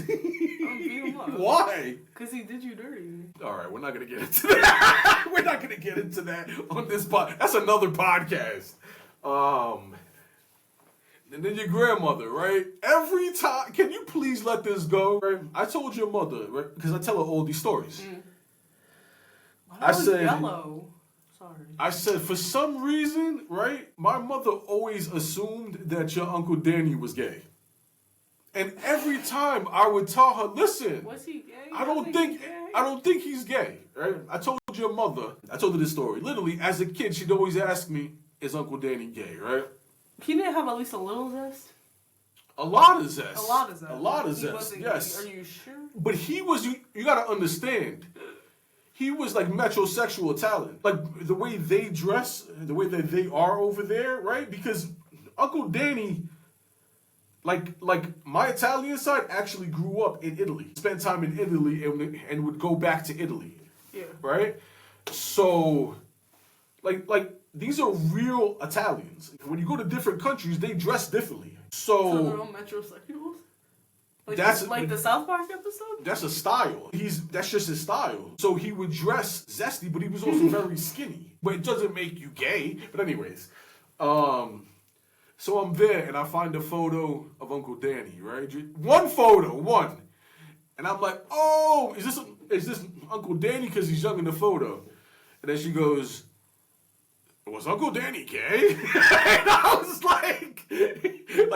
Why? Because he did you dirty. All right, we're not going to get into that. We're not going to get into that on this podcast. That's another podcast. and then your grandmother, right? Every time, can you please let this go? Right? I told your mother, right? Because I tell her all these stories. I said yellow. Sorry. I said for some reason, right? My mother always assumed that your Uncle Danny was gay. And every time I would tell her, listen, was he gay? I don't think he's gay, right? I told your mother, I told her this story. Literally, as a kid, she'd always ask me, is Uncle Danny gay, right? He didn't have at least a little zest? A lot of zest. A lot of zest. A lot of zest, yes. Are you sure? But he was, you gotta understand, he was like metrosexual Italian. Like the way they dress, the way that they are over there, right? Because Uncle Danny, like my Italian side actually grew up in Italy. Spent time in Italy and would go back to Italy. Yeah. Right? So, like these are real Italians. When you go to different countries, they dress differently. So they're all metrosexuals? Like the South Park episode? That's a style. That's just his style. So he would dress zesty, but he was also very skinny. But it doesn't make you gay. But anyways, so I'm there and I find a photo of Uncle Danny, right? One photo. And I'm like, oh, is this Uncle Danny because he's young in the photo? And then she goes, was Uncle Danny gay? And I was like,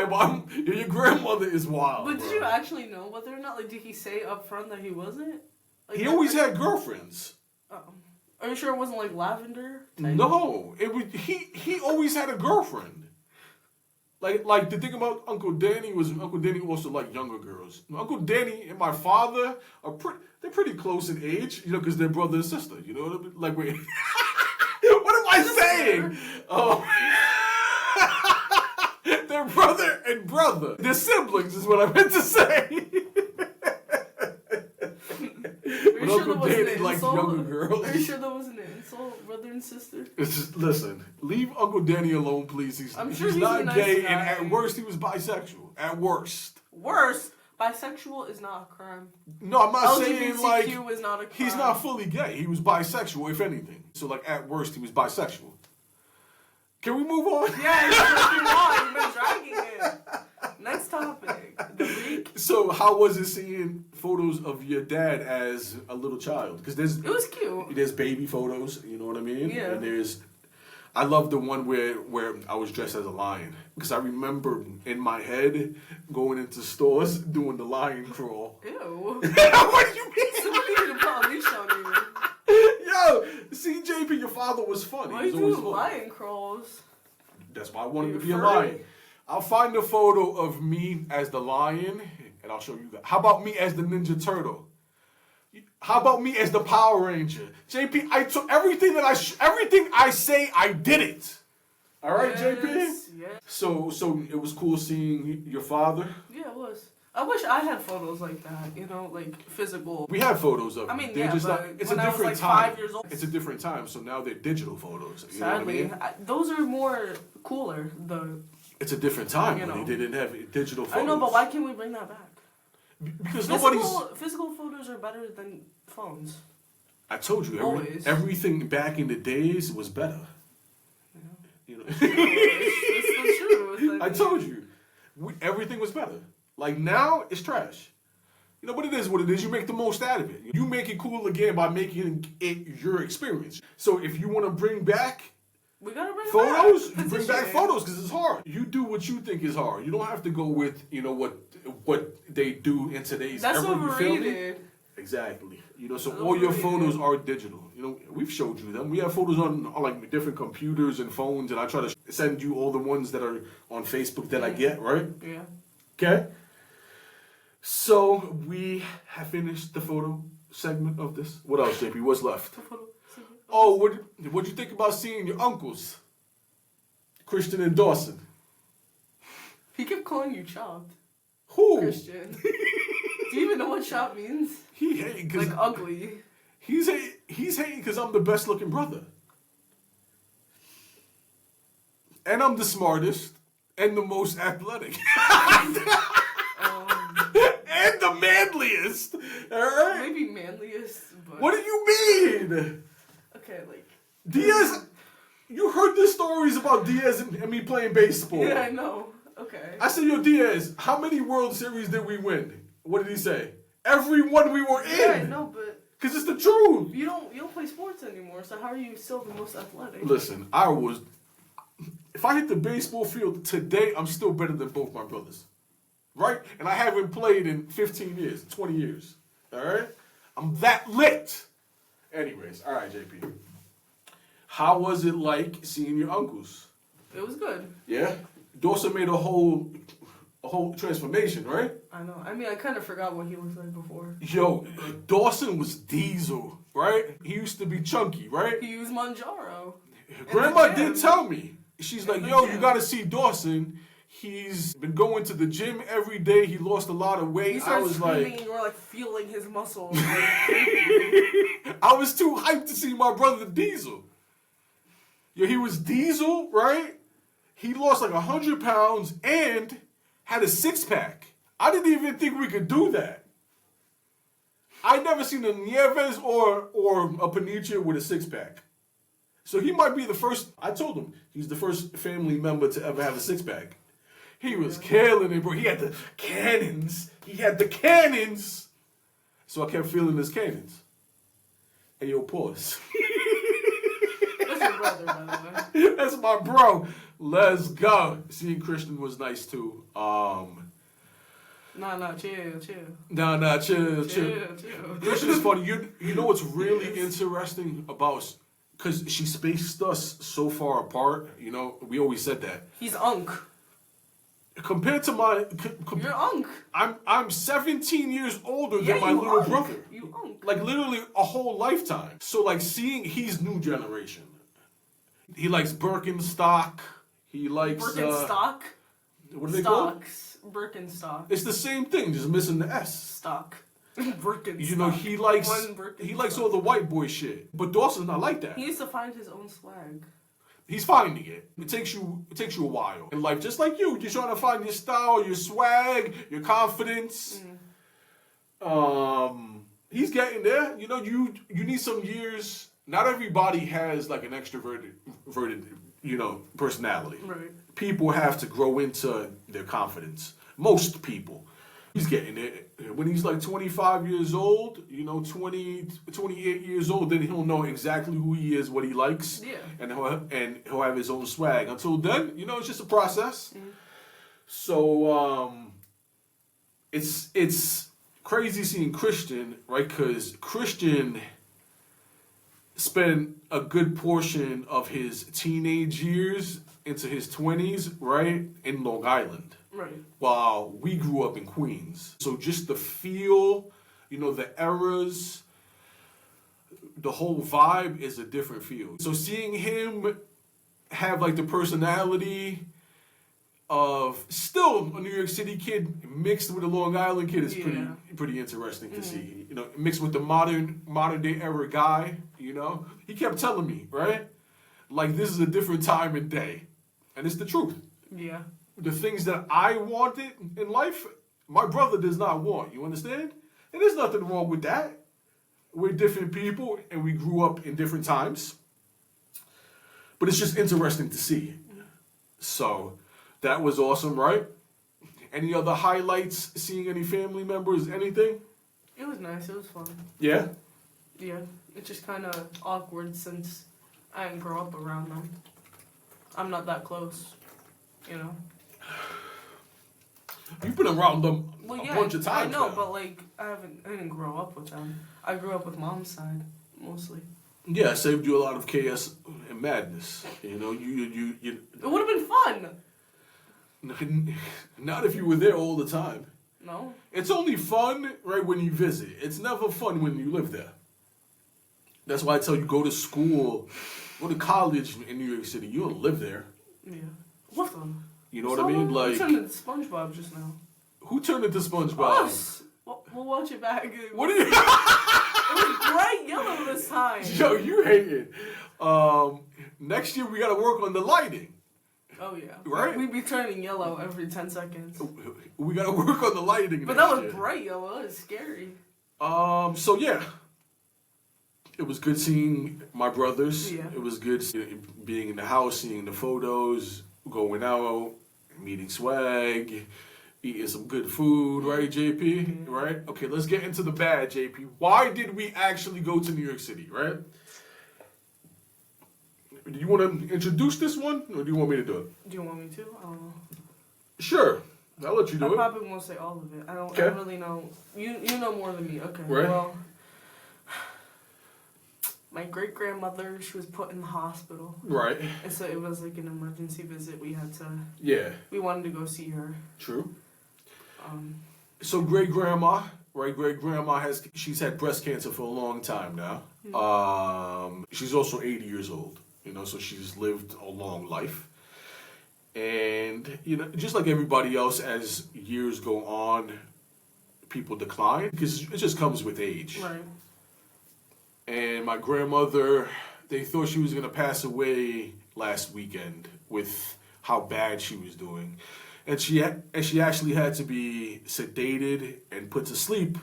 Mom, your grandmother is wild. But did you actually know whether or not, like, did he say up front that he wasn't? Like, he always had girlfriends. Oh. Are you sure it wasn't like Lavender? No, it was he always had a girlfriend. Like the thing about Uncle Danny was Uncle Danny also liked younger girls. Uncle Danny and my father are pretty close in age, you know, because they're brother and sister. You know what I mean? Like wait. What am I saying? They're brother and brother. They're siblings is what I meant to say. But Uncle Danny liked younger girls. Are you sure that wasn't an insult, brother and sister? It's just, listen, leave Uncle Danny alone, please. He's not nice gay, guy. and at worst, he was bisexual. At worst. Worst? Bisexual is not a crime. No, I'm not saying like is not a crime. He's not fully gay. He was bisexual, if anything. So like at worst, he was bisexual. Can we move on? Yeah, you've been dragging it. Next topic. The week. So how was it seeing photos of your dad as a little child? Because it was cute. There's baby photos. You know what I mean? Yeah. And I love the one where I was dressed as a lion because I remember in my head going into stores doing the lion crawl. Ew. What do you mean? Somebody needed to put a leash on you. Yo, see, JP, your father was funny. Why are you doing lion crawls? That's why I wanted to be a lion. I'll find a photo of me as the lion, and I'll show you that. How about me as the Ninja Turtle? How about me as the Power Ranger? JP, I took everything everything I say, I did it. All right, yes, JP? Yes. So it was cool seeing your father? Yeah, it was. I wish I had photos like that, you know, like physical. We have photos of I mean, they're just but not, it's when a I was different like time. 5 years old. It's a different time, so now they're digital photos. You Sadly, know what I mean? those are more cooler. It's a different time you know. when they didn't have digital photos. I know, but why can't we bring that back? Because physical photos are better than phones. I told you, everything back in the days was better. You know? It's the truth. I told you, everything was better. Like now, it's trash. You know, but it is what it is. You make the most out of it. You make it cool again by making it your experience. So if you want to bring back we gotta bring photos, back. you bring back photos because it's hard. You do what you think is hard. You don't have to go with, you know, what they do in today's That's era. overrated. Exactly. You know, so all your photos are digital. You know, we've showed you them. We have photos on like different computers and phones, and I try to send you all the ones that are on Facebook that I get, right? Yeah. Okay. So we have finished the photo segment of this. What else, JP? What's left? Oh, what'd you think about seeing your uncles, Christian and Dawson? He kept calling you chopped. Who? Christian. Do you even know what chop means? He hating because like ugly. He's hating because I'm the best looking brother, and I'm the smartest and the most athletic, and the manliest. All right. Maybe manliest. But... What do you mean? Okay, like Diaz. You heard the stories about Diaz and me playing baseball. Yeah, I know. Okay. okay. I said, yo, Diaz, how many World Series did we win? What did he say? Every one we were in. Yeah, no, but Because it's the truth. you don't play sports anymore, so how are you still the most athletic? Listen, if I hit the baseball field today, I'm still better than both my brothers. Right? And I haven't played in 15 years, 20 years. All right? I'm that lit. Anyways, all right, JP. How was it like seeing your uncles? It was good. Yeah? Dawson made a whole transformation, right? I know. I mean, I kind of forgot what he looked like before. Yo, Dawson was Diesel, right? He used to be chunky, right? He used Manjaro. Grandma did tell me. She's like, the yo, gym. you gotta see Dawson. He's been going to the gym every day. He lost a lot of weight. He I started was screaming like, and you were like feeling his muscles. Like, I was too hyped to see my brother Diesel. Yo, he was Diesel, right? He lost like 100 pounds and had a six-pack. I didn't even think we could do that. I never seen a Nieves or a Panicia with a six-pack. So he might be the first. I told him he's the first family member to ever have a six-pack. He was killing it, bro. He had the cannons. So I kept feeling his cannons. Hey, yo, pause. that's your brother, by the way. That's my bro. Let's go. Seeing Christian was nice too. Nah, chill. Chill. Christian's funny. You know what's really interesting about, because she spaced us so far apart. You know, we always said that. He's Unk. Compared to my, You're Unk. I'm 17 years older than Yeah, my you little Unk. brother. You Unk. Like literally a whole lifetime. So like he's new generation. He likes Birkenstock. He likes Birkenstock. what do they call it? Stocks. Birkenstock. It's the same thing, just missing the S. Stock. Birkenstock. You know, he likes One Birkenstock. all the white boy shit. But Dawson's not like that. He needs to find his own swag. He's finding it. It takes you a while in life, just like you. You're trying to find your style, your swag, your confidence. He's getting there. You know, you need some years. Not everybody has like an extroverted, personality. Right. People have to grow into their confidence. Most people. He's getting it. When he's like 25 years old, 28 years old, then he'll know exactly who he is, what he likes, Yeah. and he'll have his own swag. Until then, it's just a process. So it's crazy seeing Christian, right? Because Christian spent a good portion of his teenage years into his 20s, right, in Long Island. Right. While we grew up in Queens. So just the feel, the eras, the whole vibe is a different feel. So seeing him have like the personality of still a New York City kid mixed with a Long Island kid is pretty interesting to see. Mixed with the modern day era guy, He kept telling me, right? Like this is a different time and day. And it's the truth. Yeah. The things that I wanted in life, my brother does not want. You understand? And there's nothing wrong with that. We're different people and we grew up in different times. But it's just interesting to see. So that was awesome, right? Any other highlights? Seeing any family members? Anything? It was nice. It was fun. Yeah? Yeah. It's just kind of awkward since I didn't grow up around them. I'm not that close, You've been around them a bunch of times. I know, now. but like I didn't grow up with them. I grew up with mom's side mostly. Yeah, it saved you a lot of chaos and madness. You It would have been fun. Not if you were there all the time. No. It's only fun, right, when you visit. It's never fun when you live there. That's why I tell you, go to school, go to college in New York City. You don't live there. Yeah. What the? You know what I mean? Like, you turned into SpongeBob just now. who turned into SpongeBob? Us. We'll watch it back. What are you? It was bright yellow this time. Yo, you hating. Next year we gotta work on the lighting. Oh yeah. Right? We'd be turning yellow every 10 seconds. We gotta work on the lighting. But next that was year. bright yellow. That was scary. So yeah. It was good seeing my brothers. Yeah. It was good being in the house, seeing the photos, going out, meeting Swag, eating some good food, right, JP? Right? Okay, let's get into the bad, JP. Why did we actually go to New York City, right? Do you want to introduce this one, or do you want me to do it? Do you want me to? I don't know. Sure. I'll let you do I it. probably won't say all of it. I don't really know. You know more than me. Okay. Right. Well, my great grandmother, she was put in the hospital. Right. And so it was like an emergency visit. We had to. Yeah. We wanted to go see her. True. So great grandma, right? Great grandma she's had breast cancer for a long time now. She's also 80 years old, so she's lived a long life. And, just like everybody else, as years go on, people decline because it just comes with age. Right. And my grandmother, they thought she was going to pass away last weekend with how bad she was doing. And she actually had to be sedated and put to sleep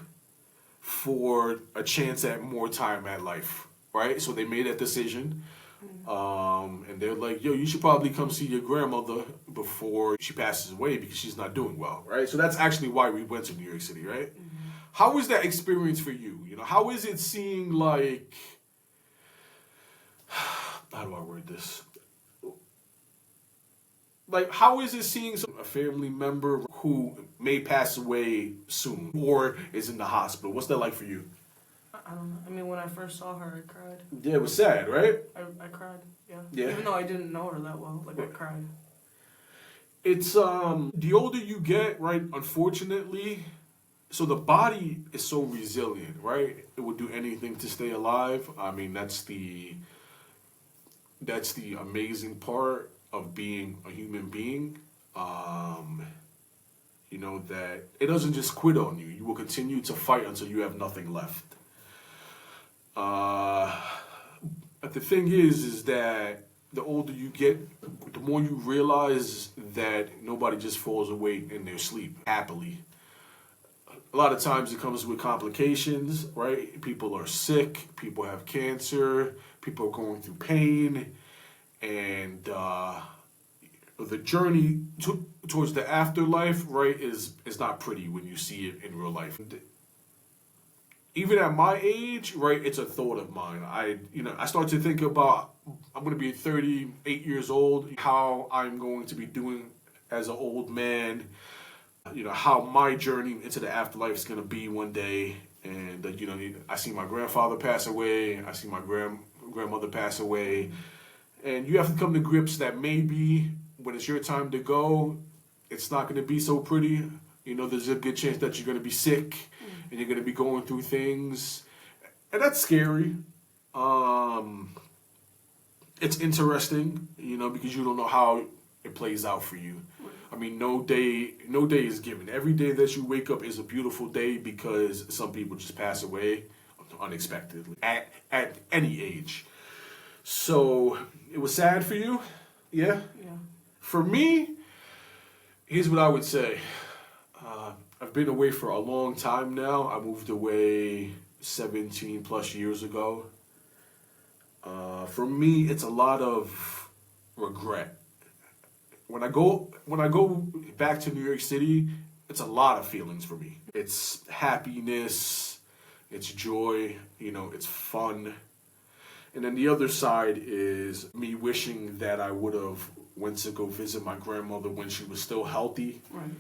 for a chance at more time at life, right? So they made that decision. And they're like, yo, you should probably come see your grandmother before she passes away because she's not doing well, right? So that's actually why we went to New York City, right? Mm-hmm. How was that experience for you? How is it seeing like, how do I word this? Like, how is it seeing a family member who may pass away soon or is in the hospital? What's that like for you? I don't know. I mean, when I first saw her, I cried. Yeah, it was sad, right? I cried, yeah. Yeah. Even though I didn't know her that well, I cried. It's, the older you get, right, unfortunately, so the body is so resilient, right? It will do anything to stay alive. I mean, that's the amazing part of being a human being, that it doesn't just quit on you. You will continue to fight until you have nothing left. But the thing is that the older you get, the more you realize that nobody just falls away in their sleep happily. A lot of times it comes with complications, right? People are sick, people have cancer, people are going through pain, and the journey towards the afterlife, right, is not pretty when you see it in real life. Even at my age, right, it's a thought of mine. I start to think about, I'm going to be 38 years old, how I'm going to be doing as an old man, how my journey into the afterlife is going to be one day. And, I see my grandfather pass away. I see my grandmother pass away. And you have to come to grips that maybe when it's your time to go, it's not going to be so pretty. There's a good chance that you're going to be sick and you're going to be going through things. And that's scary. It's interesting, because you don't know how it plays out for you. I mean, no day is given. Every day that you wake up is a beautiful day because some people just pass away unexpectedly at any age. So it was sad for you, yeah? Yeah. For me, here's what I would say. I've been away for a long time now. I moved away 17 plus years ago. For me, it's a lot of regret. When I go back to New York City, it's a lot of feelings for me. It's happiness, it's joy, it's fun. And then the other side is me wishing that I would have went to go visit my grandmother when she was still healthy. Right.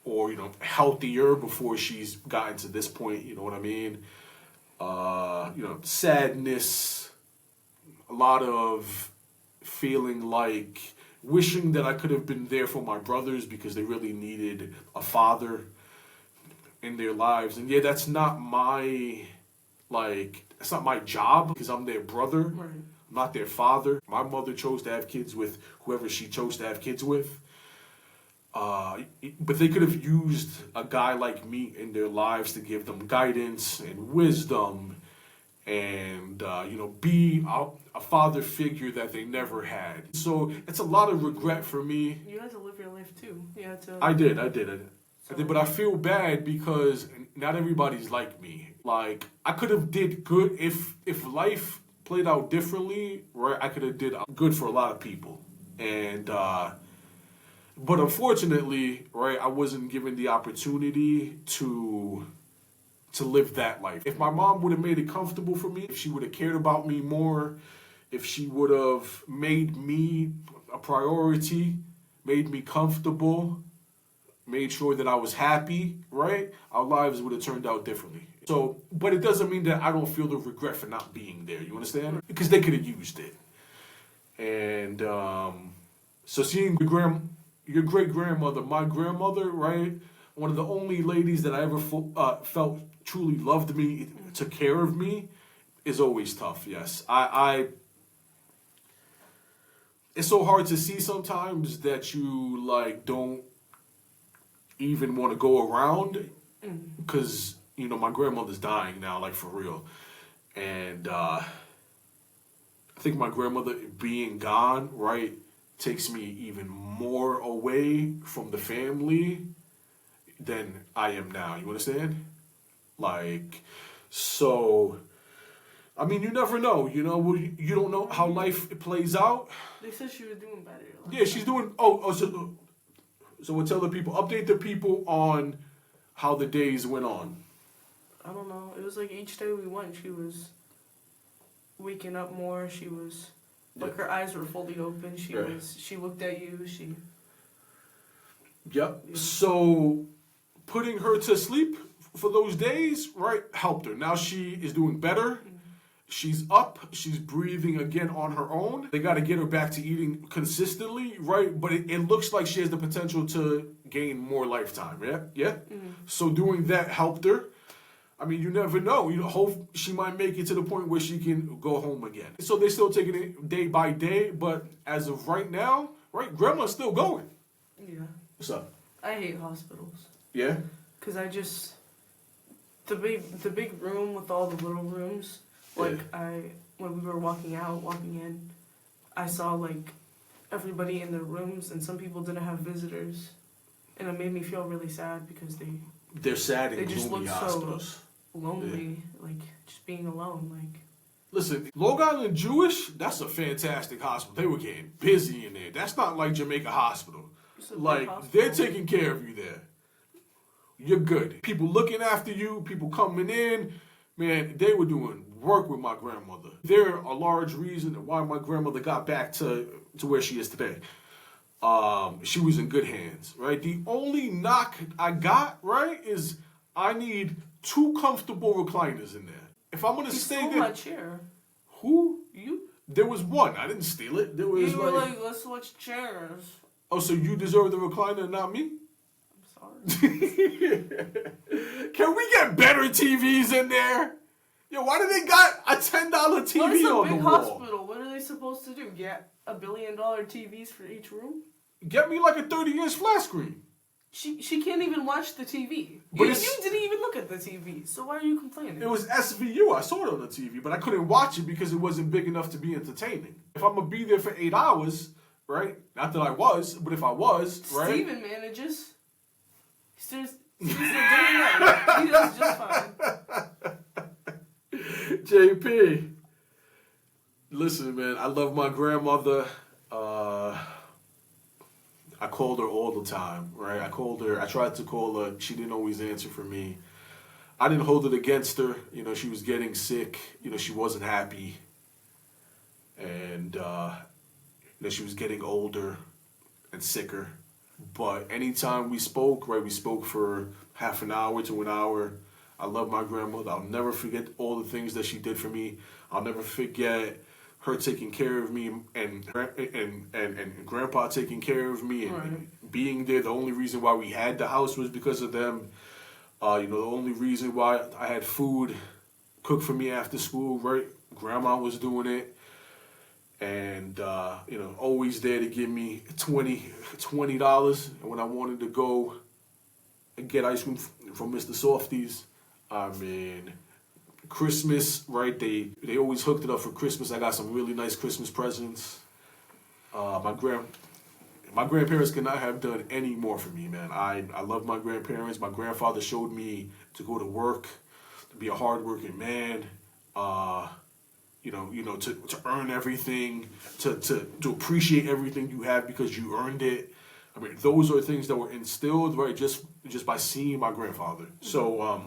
Or, healthier before she's gotten to this point, you know what I mean? Sadness, a lot of feeling like wishing that I could have been there for my brothers because they really needed a father in their lives. And yeah, that's not my job because I'm their brother. Right. I'm not their father. My mother chose to have kids with whoever she chose to have kids with. But they could have used a guy like me in their lives to give them guidance and wisdom and, be a father figure that they never had. So it's a lot of regret for me. You had to live your life too. You had to. I did. But I feel bad because not everybody's like me. Like, I could have did good if life played out differently, right? I could have did good for a lot of people. And, But unfortunately, right, I wasn't given the opportunity to live that life. If my mom would have made it comfortable for me, if she would have cared about me more, if she would have made me a priority, made me comfortable, made sure that I was happy, right, our lives would have turned out differently. So, but it doesn't mean that I don't feel the regret for not being there. You understand? Because they could have used it. And so seeing your great grandmother, my grandmother, right, one of the only ladies that I ever felt truly loved me, took care of me, is always tough. Yes, I it's so hard to see sometimes that you like don't even want to go around because you know my grandmother's dying now, like for real, and I think my grandmother being gone, right, takes me even more away from the family than I am now. You understand? Like, so, I mean, you never know. You know, you don't know how life plays out. They said she was doing better. Yeah, she's doing. So we'll tell the people, update the people on how the days went on. I don't know. It was like each day we went, she was waking up more. She was like her eyes were fully open. She looked at you. Yep. Yeah. So putting her to sleep for those days, right, helped her. Now she is doing better. Mm-hmm. She's up. She's breathing again on her own. They got to get her back to eating consistently, right? But it looks like she has the potential to gain more lifetime. Yeah, yeah. Mm-hmm. So doing that helped her. I mean, you never know. You know, hope she might make it to the point where she can go home again. So they're still taking it day by day. But as of right now, right, grandma's still going. Yeah. What's up? I hate hospitals. Yeah. Cause I just the big room with all the little rooms. Like when we were walking in, I saw like everybody in their rooms, and some people didn't have visitors, and it made me feel really sad because they're sad in just gloomy hospitals. So lonely, like just being alone. Like, listen, Long Island Jewish, that's a fantastic hospital. They were getting busy in there. That's not like Jamaica Hospital. Like hospital. They're taking care of you there. You're good. People looking after you. People coming in. Man, they were doing work with my grandmother. They're a large reason why my grandmother got back to where she is today. She was in good hands, right? The only knock I got, right, is I need 2 comfortable recliners in there. If I'm gonna stay there, my chair. Who? You? There was one. I didn't steal it. There was you were like, let's switch chairs. Oh, so you deserve the recliner, not me? I'm sorry. Can we get better TVs in there? Yo, why do they got a $10 TV what is a on big the wall? Hospital? What are they supposed to do? Get $1 billion TVs for each room? Get me like a 30-inch flat screen. She can't even watch the TV. But you didn't even look at the TV, so why are you complaining? It was SVU. I saw it on the TV, but I couldn't watch it because it wasn't big enough to be entertaining. If I'm going to be there for 8 hours, right? Not that I was, but if I was, right? Steven manages. He's doing that. He does just fine. JP, listen, man, I love my grandmother. I called her all the time, right? I tried to call her. She didn't always answer for me. I didn't hold it against her. You know, she was getting sick. You know, she wasn't happy. And, you know, she was getting older and sicker. But anytime we spoke, right, we spoke for half an hour to an hour. I love my grandmother. I'll never forget all the things that she did for me. I'll never forget her taking care of me and Grandpa taking care of me and being there. The only reason why we had the house was because of them. You know, the only reason why I had food cooked for me after school, right? Grandma was doing it. And, you know, always there to give me $20. And when I wanted to go and get ice cream from Mr. Softies, I mean, Christmas, right? They always hooked it up for Christmas. I got some really nice Christmas presents. My grandparents could not have done any more for me, man. I love my grandparents. My grandfather showed me to go to work, to be a hardworking man. You know, to earn everything, to appreciate everything you have because you earned it. I mean, those are things that were instilled, right, just by seeing my grandfather. So,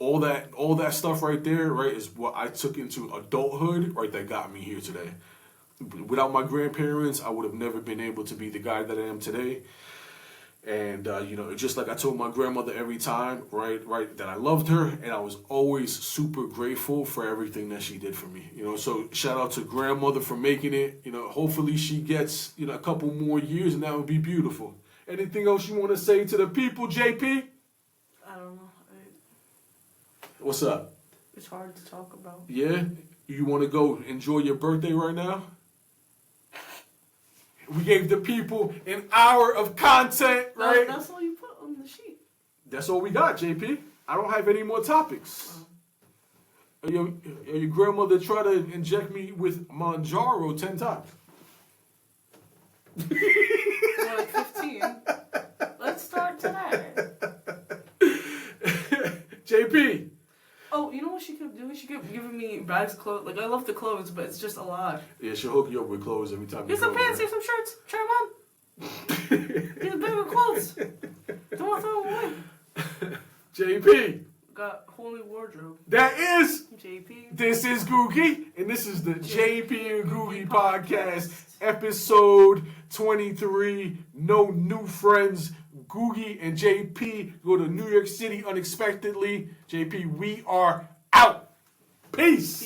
all that stuff right there, right, is what I took into adulthood, right, that got me here today. Without my grandparents, I would have never been able to be the guy that I am today. And, just like I told my grandmother every time, right, that I loved her, and I was always super grateful for everything that she did for me. So shout out to grandmother for making it. Hopefully she gets, a couple more years, and that would be beautiful. Anything else you want to say to the people, JP? I don't know. What's up? It's hard to talk about. Yeah? You want to go enjoy your birthday right now? We gave the people an hour of content, right? That's all you put on the sheet. That's all we got, JP. I don't have any more topics. Your grandmother tried to inject me with Manjaro 10 times. More like 15. Let's start today. JP. Oh, you know what she kept doing? She kept giving me bags of clothes. Like, I love the clothes, but it's just a lot. Yeah, she'll hook you up with clothes every time. Here's some pants, here's some shirts. Try them on. Here's a bag of clothes. Don't want to throw them away. JP. Got a whole new wardrobe. That is JP. This is Googie, and this is the JP and Googie podcast, episode 23. No new friends. Googie and JP go to New York City unexpectedly. JP, we are out. Peace.